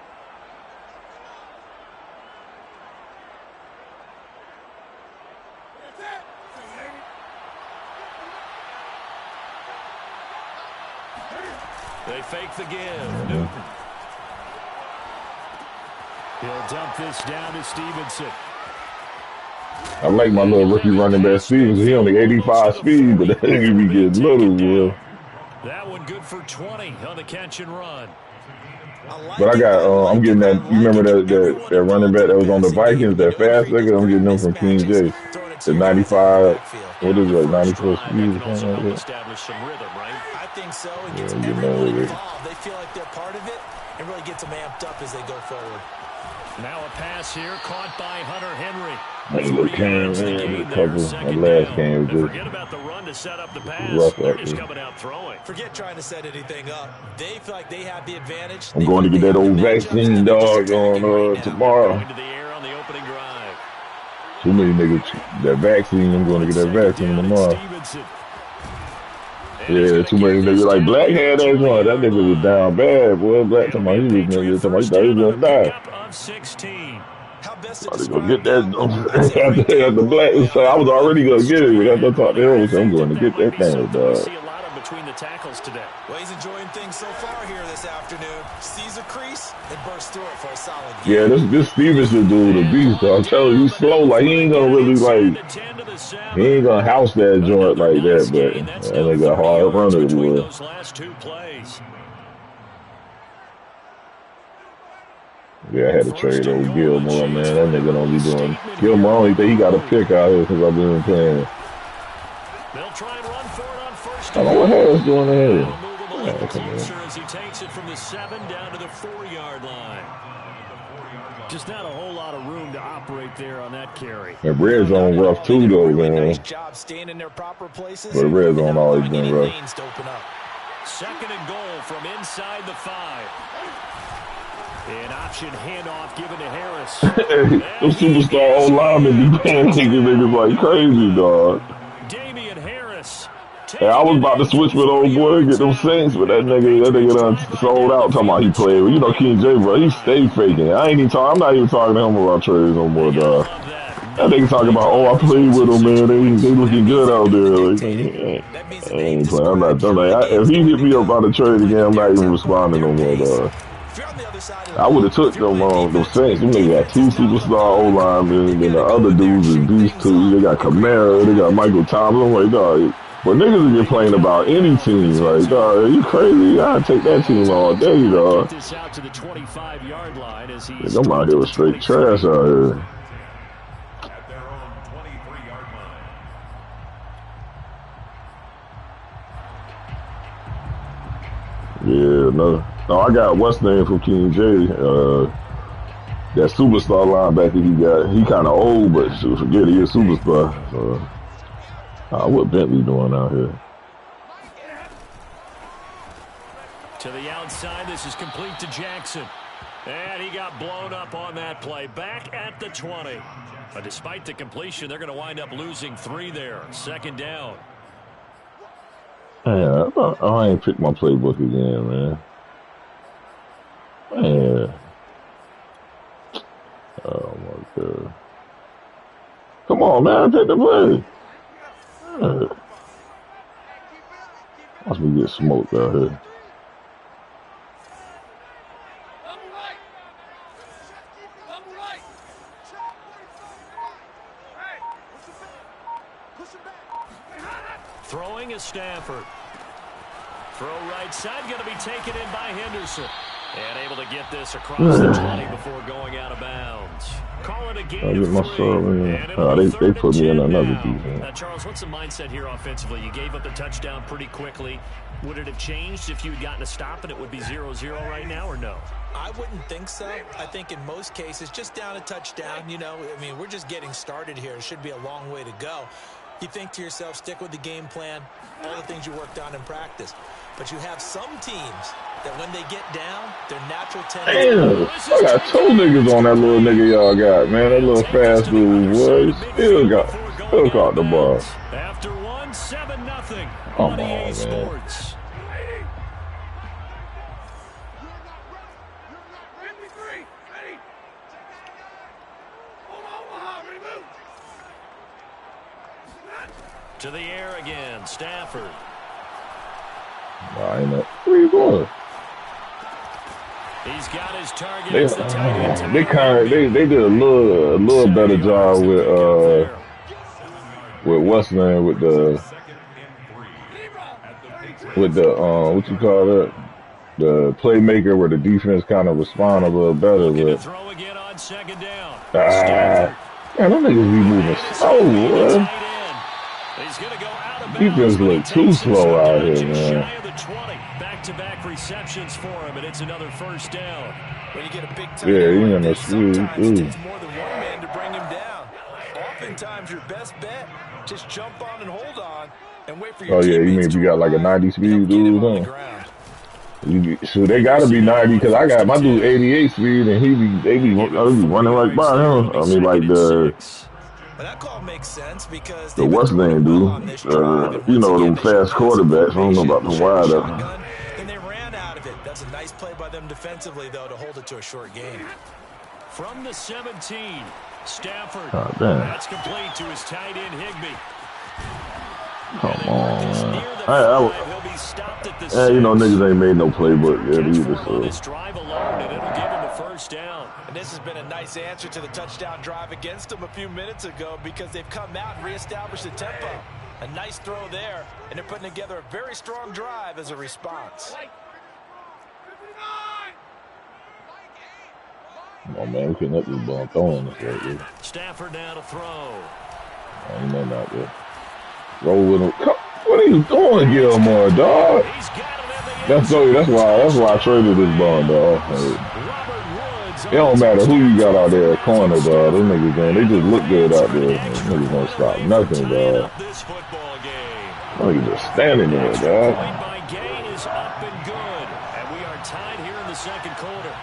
They fake the give. Newton. He'll dump this down to Stevenson. I like my little rookie running back Stevens. He only 85 speed, but that nigga be getting little, boy. That one good for 20 on the catch and run. But I got, I'm getting that. You remember that running back that was on the Vikings, that fast nigga? I'm getting them from King J. The 95, what is it, 94 speed or something like that? Establish some rhythm, right? I think so. It gets everyone involved. They feel like they're part of it and really gets them amped up as they go forward. Now a pass here caught by Hunter Henry. Look, Cam, man, a couple. My last game was just forget about the run to set up the pass. They're just coming out throwing. Forget trying to set anything up. They feel like they have the advantage. I'm going to get that old vaccine dog on tomorrow. Going to the air on the opening drive. Too many niggas. That vaccine, I'm going to get that vaccine tomorrow. Yeah, too many niggas. Like, Black had that joint. That nigga was down bad, boy. Black talking about he was thought he was going to die. 16. I was going to get that after Black. So I was already going to get it. But after I talked to him, so I'm going to get that thing, dog. See a lot of between the tackles today. Well, he's enjoying things so far here this afternoon. Sees a crease and bursts through it for a solid game. Yeah, this Stevenson dude, a beast, though. I'm telling you, he's slow. Like, he ain't going to really, like, he ain't going to house that joint like that, but that nigga a hard runner, boy. Those last two plays. Yeah, I had to trade old Gilmore, man. That nigga don't be doing. Gilmore, I don't even think he got a pick out here because I've been playing. They'll try and run for it on first. I don't know what Harris doing here. As he takes it from the 7 down to the 4-yard line. Just not a whole lot of room to operate there on that carry. That red zone rough too, though, man. Nice job staying in their proper places. But the red zone always been rough. Second and goal from inside the 5. An option handoff given to Harris. Those superstar old linemen be panicking niggas like crazy, dog. Damian Harris. Hey, I was about to switch with old boy, get them Saints, but that nigga done sold out talking about he played. You know King J, bro, he stay faking. I'm not even talking to him about trades no more, dog. That nigga talking about, oh, I played with him, man. They looking good out there. Like, I ain't playing. I'm not done. Like, if he hit me up on the trade again, I'm not even responding no more, dog. I would have took them Saints. Them niggas got 2 superstar O-linemen, and the other dudes is beast too. They got Kamara, they got Michael Thomas. I'm like, dog, but niggas are complaining about any team. Like, dog, are you crazy? I take that team all day, dog. This out to the 25-yard line as he's I'm out here with straight trash out here. At their own 23-yard line. Yeah, no. No, I got what's name from King J. That superstar linebacker he got. He kind of old, but forget he is superstar. What Bentley doing out here? To the outside, this is complete to Jackson. And he got blown up on that play. Back at the 20. But despite the completion, they're going to wind up losing 3 there. Second down. Yeah, I ain't picked my playbook again, man. Man. Oh, my God. Come on, man. Take the play. Watch me get smoked out here. Throwing is Stafford. Throw right side, going to be taken in by Henderson. And able to get this across the 20 before going out of bounds. Call it a gain of 3. They put me in another defense. Now, Charles, what's the mindset here offensively? You gave up the touchdown pretty quickly. Would it have changed if you had gotten a stop and it would be 0-0 right now, or no? I wouldn't think so. I think in most cases, just down a touchdown, you know, I mean, we're just getting started here. It should be a long way to go. You think to yourself, stick with the game plan, all the things you worked on in practice. But you have some teams that when they get down, their natural tendency. Damn, I got 2 niggas on that little nigga y'all got, man. That little fast dude, boy. Still caught the ball. After 1, 7-0 Come on on, EA man. Sports. To the air again, Stafford. I ain't know. Where you going? He's got his target. It's the tight end. They did a little better job with what's name with the what you call that, the playmaker where the defense kind of respond a little better with. Throw again on 2nd down. Man, them niggas be moving slow, boy. He's going to go out of bounds. Defense look too slow out here, man. Back-to-back receptions for him, and it's another 1st down. When you get a big Yeah, he in the sometimes speed. it takes more than one man to bring him down. Oftentimes, your best bet, just jump on and hold on and wait for your You mean if you got like a 90 speed dude, huh? So they gotta be 90 because I got my dude 88 speed and they be running right by him. I mean, like But that call makes sense because the what's name dude, you know, them fast quarterbacks. I don't know about the wide. And they ran out of it. That's a nice play by them defensively, though, to hold it to a short game. From the 17, Stafford. Oh, damn. That's complete to his tight end Higbee. Come on. You know, niggas ain't made no playbook yet either. So. This drive alone, and it'll give him a 1st down. And this has been a nice answer to the touchdown drive against them a few minutes ago because they've come out and reestablished the tempo. A nice throw there, and they're putting together a very strong drive as a response. Come on, man. We couldn't up this ball throwing this right there. Stafford now to throw. Ain't nothing out there. Roll with him. What are you doing, Gilmore, dog? That's why I traded this ball, dog. It don't matter who you got out there at corner, dog. Them niggas, man, they just look good out there. Them niggas don't stop nothing, dog. Niggas just standing there, dog. Point by Gay is up and good, and we are tied here in the 2nd quarter.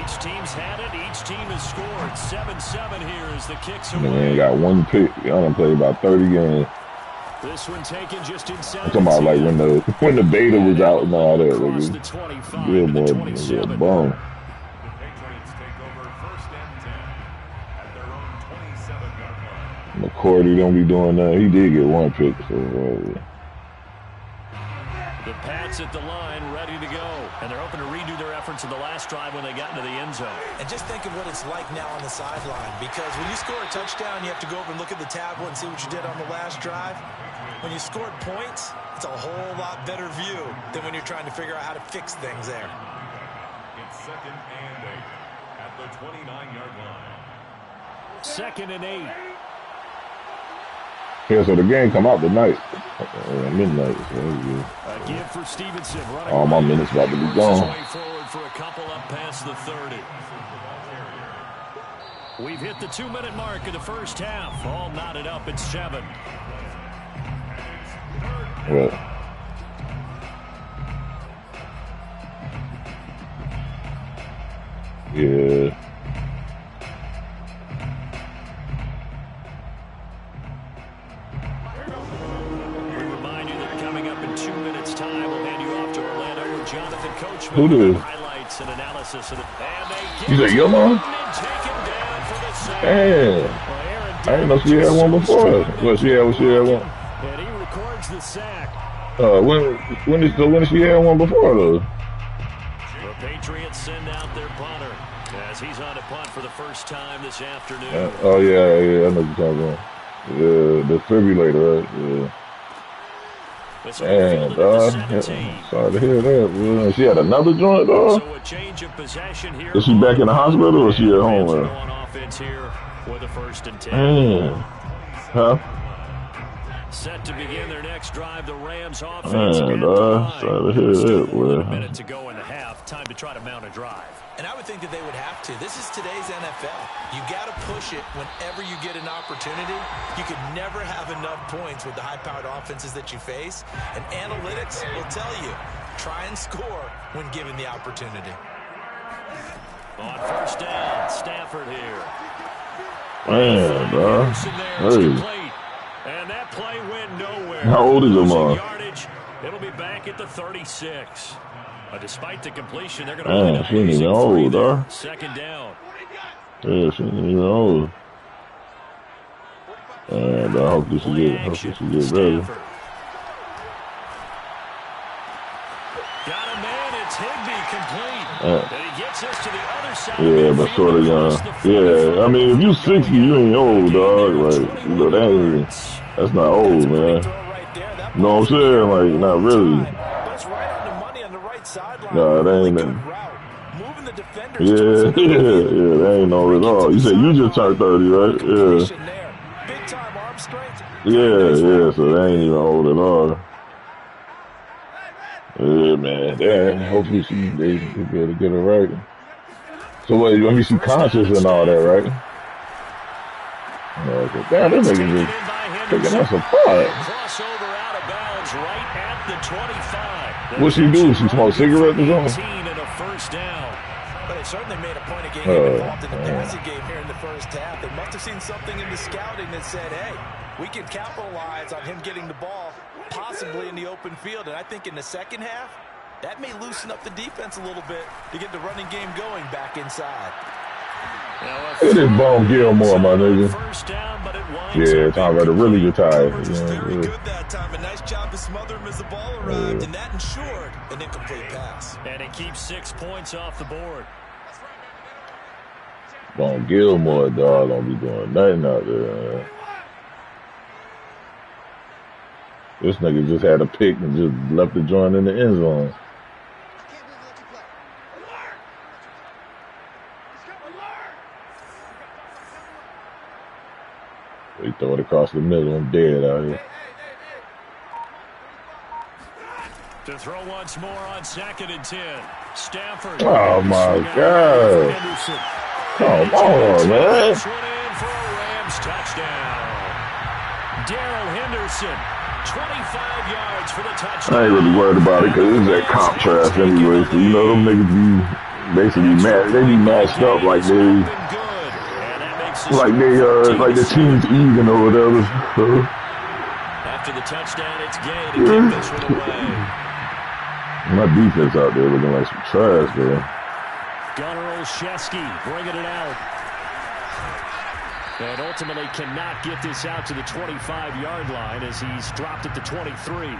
Each team's had it. Each team has scored. 7-7 here as the kicks away. Man, got 1 pick. Y'all done played about 30 games. This one taken just inside. I'm talking about like when the beta was out and all that. Gilmore was a bum. McCourty don't be doing that. He did get 1 pick. So, the Pats at the line, ready to go. And they're hoping to redo their efforts in the last drive when they got into the end zone. And just think of what it's like now on the sideline. Because when you score a touchdown, you have to go over and look at the tablet and see what you did on the last drive. When you scored points, it's a whole lot better view than when you're trying to figure out how to fix things there. It's 2nd and 8 at the 29-yard line. 2nd and 8. yeah, so the game come out tonight. Midnight. So A give for Stevenson. All my minutes about to be gone. Way forward for a couple up past the 30. We've hit the 2-minute mark of the 1st half. All knotted up at 7. Well, yeah. We remind you that coming up in 2 minutes' time, we'll hand you off to Orlando with Jonathan Coachman. Who did? Highlights and analysis of it. You say your mom? Damn. I didn't know she had one before. Well, she had one. And he records the sack. When did she have one before though? The Patriots send out their punter as he's on a punt for the first time this afternoon. Yeah, I know what you're talking about. Yeah, the defibrillator, right? Yeah. This will be fielded at the 17. Sorry to hear that, man. She had another joint, dog. So a change of possession here. Is she back in the hospital or is she at home? On offense here with a 1st and 10. Huh? Set to begin their next drive, the Rams offense. Sorry to hear that, boy. A minute to go in the half. Time to try to mount a drive. And I would think that they would have to. This is today's NFL. You got to push it whenever you get an opportunity. You could never have enough points with the high-powered offenses that you face. And analytics will tell you, try and score when given the opportunity. On 1st down, Stafford here. Man, dog. Hey. And that play went nowhere. How old is Lamar? It'll be back at the 36. Despite the completion, they're going to Man, she ain't even old, dog. 2nd down. Yeah, she ain't even old. And I hope this is better. Got a man, it's Higbee complete. And he gets us to the other side. Yeah, but sort of young. Yeah, I mean, if you 60, you ain't old, dog. Like, you know, that's not old, man. You know what I'm saying? Like, not really. No, that ain't that. Yeah, that ain't old at all. You said you just turned 30, right? Yeah, so that ain't even old at all. Yeah, man. Damn, hopefully they be able to get it right. So what, let me see conscious and all that, right? Okay. Damn, this nigga just taking us apart. Crossover out of bounds right at the 25. What she do? She smoke cigarettes or something? And a 1st down. But it certainly made a point of getting involved in the passing game here in the 1st half. They must have seen something in the scouting that said, hey, we can capitalize on him getting the ball possibly in the open field. And I think in the 2nd half, that may loosen up the defense a little bit to get the running game going back inside. It is Bone Gilmore, my nigga. Yeah, time to really retire. Very good that time. A nice job to smother him as the ball arrived, and that ensured an incomplete pass. And it keeps 6 points off the board. Bone Gilmore, dog, don't be doing nothing out there, man. This nigga just had a pick and just left the joint in the end zone. They throw it across the middle. I'm dead out here. To throw once more on 2nd and 10. Stafford. Oh my God. Come on, man. This one in for a Rams touchdown. Darrell Henderson, 25 yards for the touchdown. I ain't really worried about it because it's that comp trash anyway. So, you know, them niggas be basically mad. They be matched up like the team's even or whatever. After the touchdown, it's Gay to kick this one away. My defense out there looking like some trash, though. Gunnar Olszewski bringing it out. And ultimately cannot get this out to the 25-yard line as he's dropped at the 23.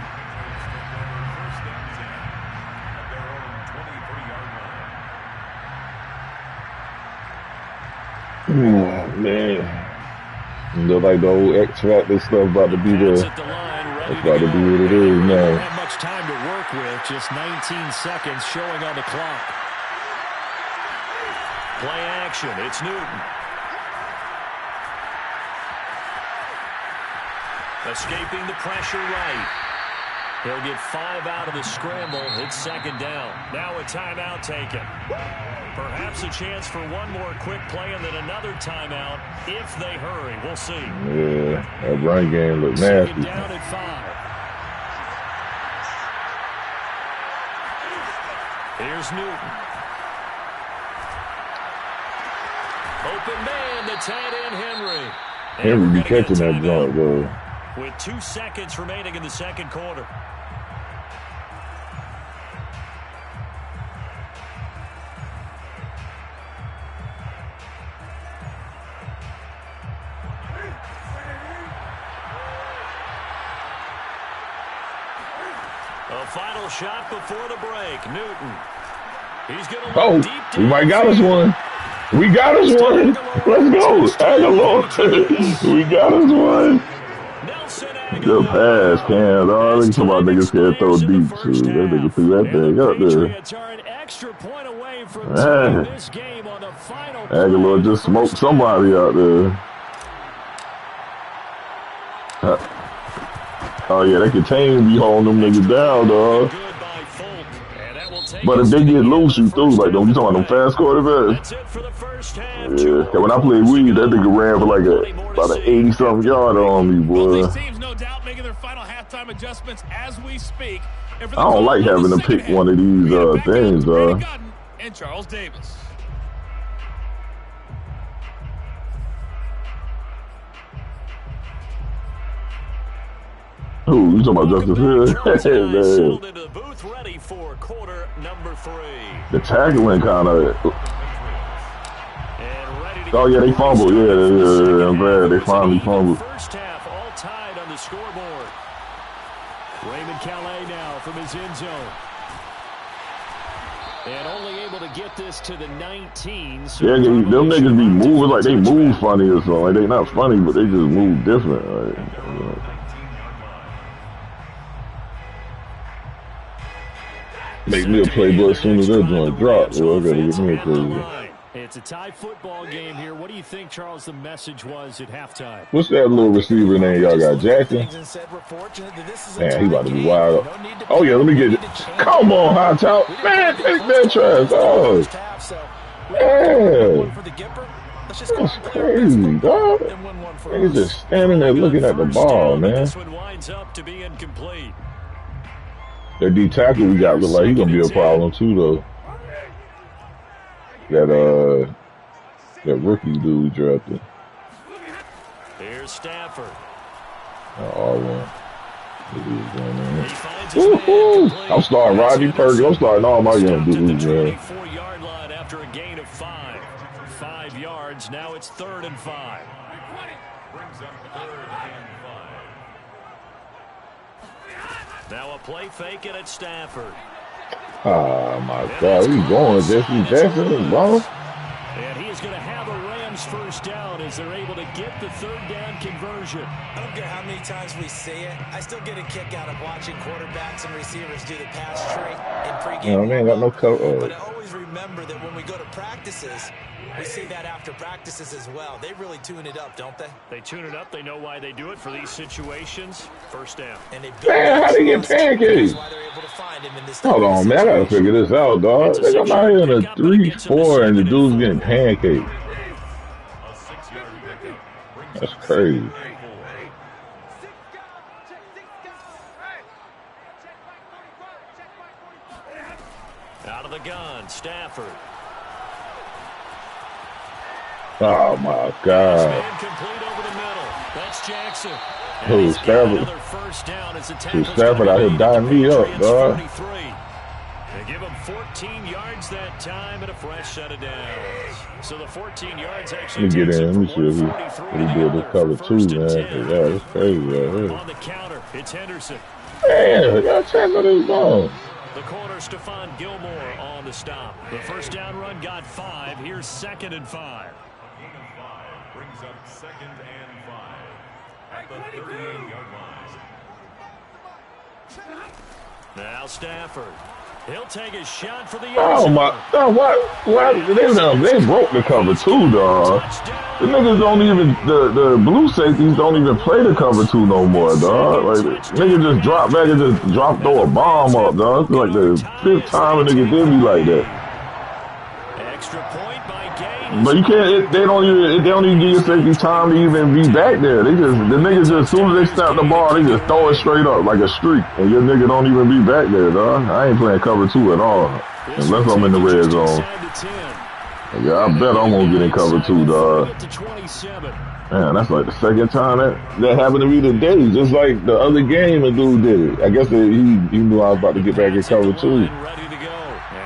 Oh, man. Look like the old X-Factor stuff about to be there. It's about to be what it is now. Don't have much time to work with. Just 19 seconds showing on the clock. Play action. It's Newton. Escaping the pressure right. He'll get 5 out of the scramble. It's 2nd down. Now a timeout taken. Perhaps a chance for one more quick play and then another timeout if they hurry. We'll see. Yeah, that run game looked nasty. 2nd down at 5. Here's Newton. Open man, the tight end Henry. Henry be catching that joint, though. With 2 seconds remaining in the 2nd quarter. A final shot before the break. Newton. He's going to deep. We might got us one. We got us one. Let's go. Aguilar. We got us one. Nelson Aguilar. Good pass, Cam, dog. Look at niggas can't throw deep, too. That nigga threw that thing up there. Patriots are an extra point away from taking this game on the final play. Aguilar just smoked somebody out there. Oh, yeah, they can tame be holding them niggas down, dog. But if they get loose, you through. Like, don't you talking about them fast quarterbacks? Yeah, when I played Weed, that nigga ran for like about an 80-something yard on me, boy. These teams, no doubt, making their final halftime adjustments as we speak. I don't like having to pick one of these things, and Charles Davis. Who? You talking about Justin Fields? Into the booth ready for quarter number 3. The tackling kind of. Oh yeah, they fumbled. Yeah, I'm glad they finally fumbled. First half, all tied on the scoreboard. Raymond Calais now from his end zone. And only able to get this to the 19. So yeah, them niggas be moving like they move funny or something. Like they not funny, but they just move different. Like, make me a playbook as soon as that joint drop. Well, I gotta get me a playbook. It's a tie football game here. What do you think, Charles, the message was at halftime? What's that little receiver name y'all got? Jackson? Man, he about to be wild. Oh, yeah, let me get it. Come on, high top. Man, take that trash. Oh, man. That's crazy, dog. He's just standing there looking at the ball, man. This one winds up to be incomplete. That D tackle we got look like he's gonna be a problem too, though. That rookie dude we drafted. Here's Stafford. I'm starting Rodney Perkins. I'm starting all my young dudes, man. 4-yard line after a gain of 5. 5 yards. Now it's 3rd and 5. Brings up 3rd and 5. Now a play fake and it's Stafford. Oh my God, he's going Jesse Jackson is wrong. And he is going to have a Rams first down as they're able to get the 3rd down conversion. I don't care how many times we say it, I still get a kick out of watching quarterbacks and receivers do the pass tree in pregame. No, man, got no cover. But I always remember that when we go to practices, we see that after practices as well. They really tune it up, don't they? They tune it up. They know why they do it for these situations. First down. And man, how do you get pancakes? Hold on, man. I got to figure this out, dog. I'm out here in a 3-4 and the dude's getting pancakes. That's crazy. Out of the gun, Stafford. Oh my God. Complete over the middle. That's Jackson. Who's Stafford? Who's Stafford out here dying me up, dog. They give him 14 yards that time and a fresh set of downs. So the 14 yards actually. Let me get in. Let me see if he did this cover 2, man. Yeah, it's crazy right here. On the counter, it's Henderson. Man, y'all check what he's doing. The corner, Stephon Gilmore on the stop. The first down run got 5. Here's 2nd and 5. Brings up 2nd and 5 at the 38-yard line. Now Stafford. He'll take a shot for the oh my! What? They broke the cover 2, dog. The niggas don't even the blue safeties don't even play the cover 2 no more, dog. Like niggas just drop back and just throw a bomb up, dog. It's like the 5th time a nigga did me like that. Extra point by Gaines. But you can't. They don't even give your safety time to even be back there. The niggas just as soon as they snap the ball, they just throw it straight up like a streak, and your nigga don't even be back there, dog. I ain't playing cover 2 at all unless I'm in the red zone. Yeah, I bet I'm gonna get in cover 2, dog. Man, that's like the 2nd time that happened to me today. Just like the other game, a dude did it. I guess he knew I was about to get back in cover 2.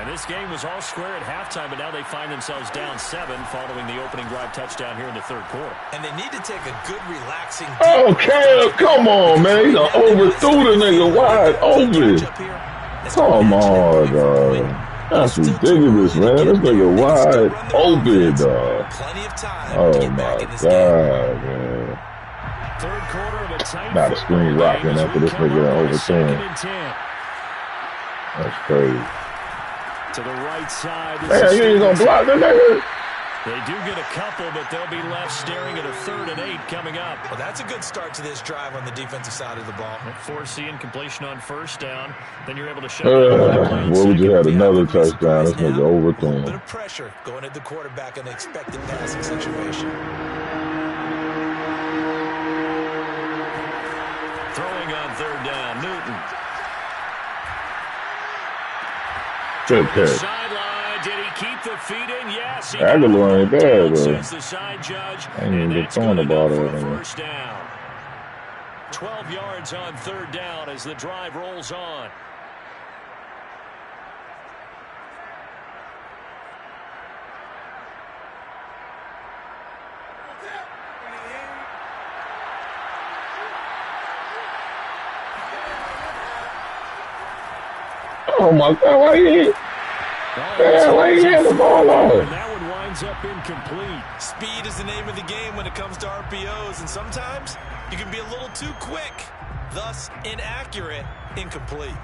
This game was all square at halftime, but now they find themselves down 7 following the opening drive touchdown here in the 3rd quarter. And they need to take a good, relaxing. Okay, come on, man. He done overthrew the nigga wide open. Come on, dog. That's ridiculous, man. This nigga wide open, dog. Oh, my God, man. Third quarter of a tight Not a screen rocking after this nigga overthrown. That's crazy. To the right side. Man, you ain't gonna block the nigga. They do get a couple, but they'll be left staring at a 3rd and 8 coming up. Well, that's a good start to this drive on the defensive side of the ball. Force the incompletion on first down. Then you're able to shut well, we just had another touchdown. This nigga A overthrown. bit of pressure going at the quarterback in an expected passing situation. Throwing on 3rd down, Newton. Good catch. Sideline, did he keep the feet in? Yes, he Aguilar ain't bad, though. says the side judge. I ain't even been throwing the ball for there. first down. 12 yards on 3rd down as the drive rolls on. Oh my God, why you hand the ball off? And that one winds up incomplete. Speed is the name of the game when it comes to RPOs, and sometimes you can be a little too quick, thus inaccurate, incomplete.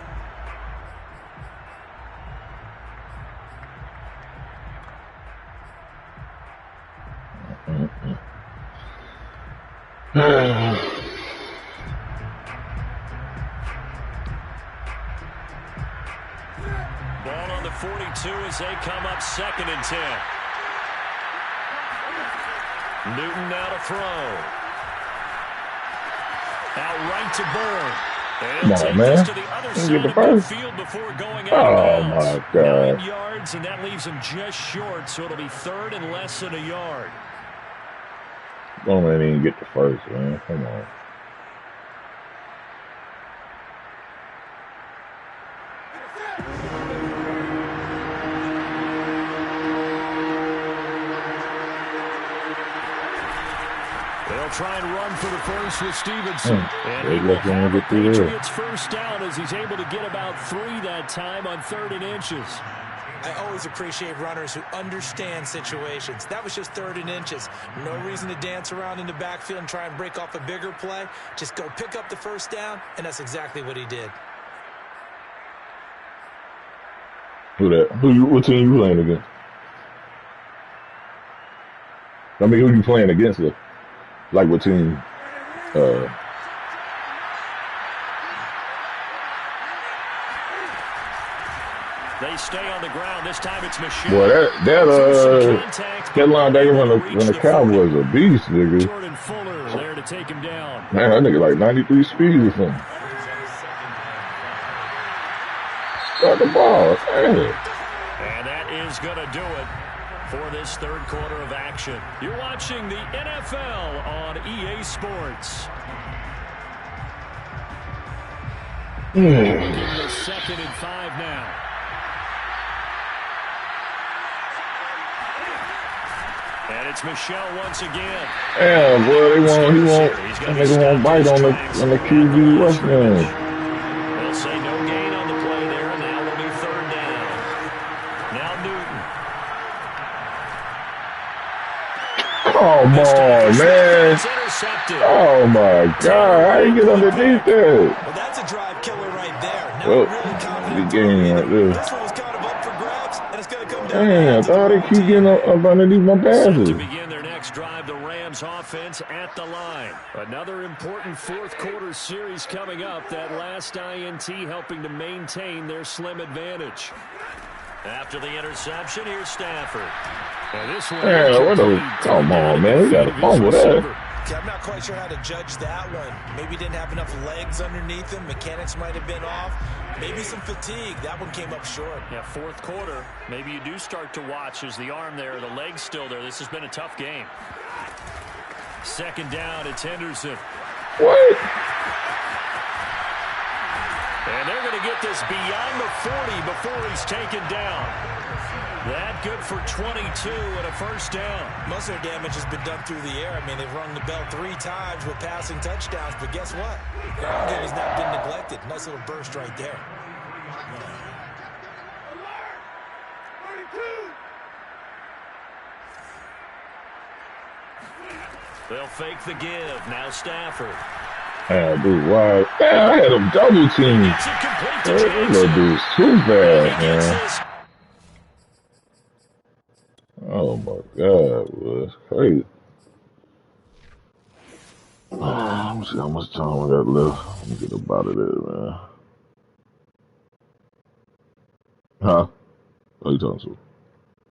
Ball on the 42 as they come up 2nd and 10. Newton now to throw. Out right to Bourne. Come on, man. To the other Get side the of first. midfield before going out Oh of bounds. my God. 9 yards, and that leaves him just short, so it'll be 3rd and less than a yard. Don't let him get the first, man. Come on. They'll try and run for the first with Stevenson. And They he will let him have a get through there. Patriots first down as he's able to get about 3 that time on 3rd and inches. I always appreciate runners who understand situations. That was just 3rd and inches. No reason to dance around in the backfield and try and break off a bigger play. Just go pick up the first down, and that's exactly what he did. What team you playing against? I mean, who you playing against? Like what team? They stay on the ground. This time it's Michelle. Boy, that linebacker from the Cowboys a beast, nigga. Jordan Fuller there to take him down. Man, that nigga like 93 speed or something. Start the ball. Damn. And that is going to do it for this 3rd quarter of action. You're watching the NFL on EA Sports. In the 2nd and 5 now. And it's Michelle once again. Damn, boy, he won't bite on the QB rush man. They'll say no gain on the play there, and now it'll be 3rd down. Now Newton. Come on, man. Oh, my God. How you get underneath there? Well, that's a drive killer right there. Now Well, really confident. good game right there. This one was kind of up for grabs, and it's going to come down. Damn, I thought they keep getting up underneath my Set passes. to begin their next drive, the Rams offense at the line. Another important 4th quarter series coming up. That last INT helping to maintain their slim advantage. After the interception, here's Stafford. And this one, Come on, man. We got to fumble that. Okay, I'm not quite sure how to judge that one. Maybe didn't have enough legs underneath him. Mechanics might have been off. Maybe some fatigue. That one came up short. Yeah, 4th quarter. Maybe you do start to watch as the arm there, the leg's still there. This has been a tough game. 2nd down, it's Henderson. What? And they're going to get this beyond the 40 before he's taken down. That good for 22 and a first down. Most of their damage has been done through the air. I mean, they've rung the bell 3 times with passing touchdowns, but guess what? Ground game has not been neglected. Nice little burst right there. They'll fake the give. Now Stafford. Dude, why? Man, I had him double team. It's incomplete to That little Jackson. dude's too bad, He gets man. this. Oh my God, bro. That's crazy. Let me see how much time I got left. Let me get up out of there, man. Huh? What are you talking to?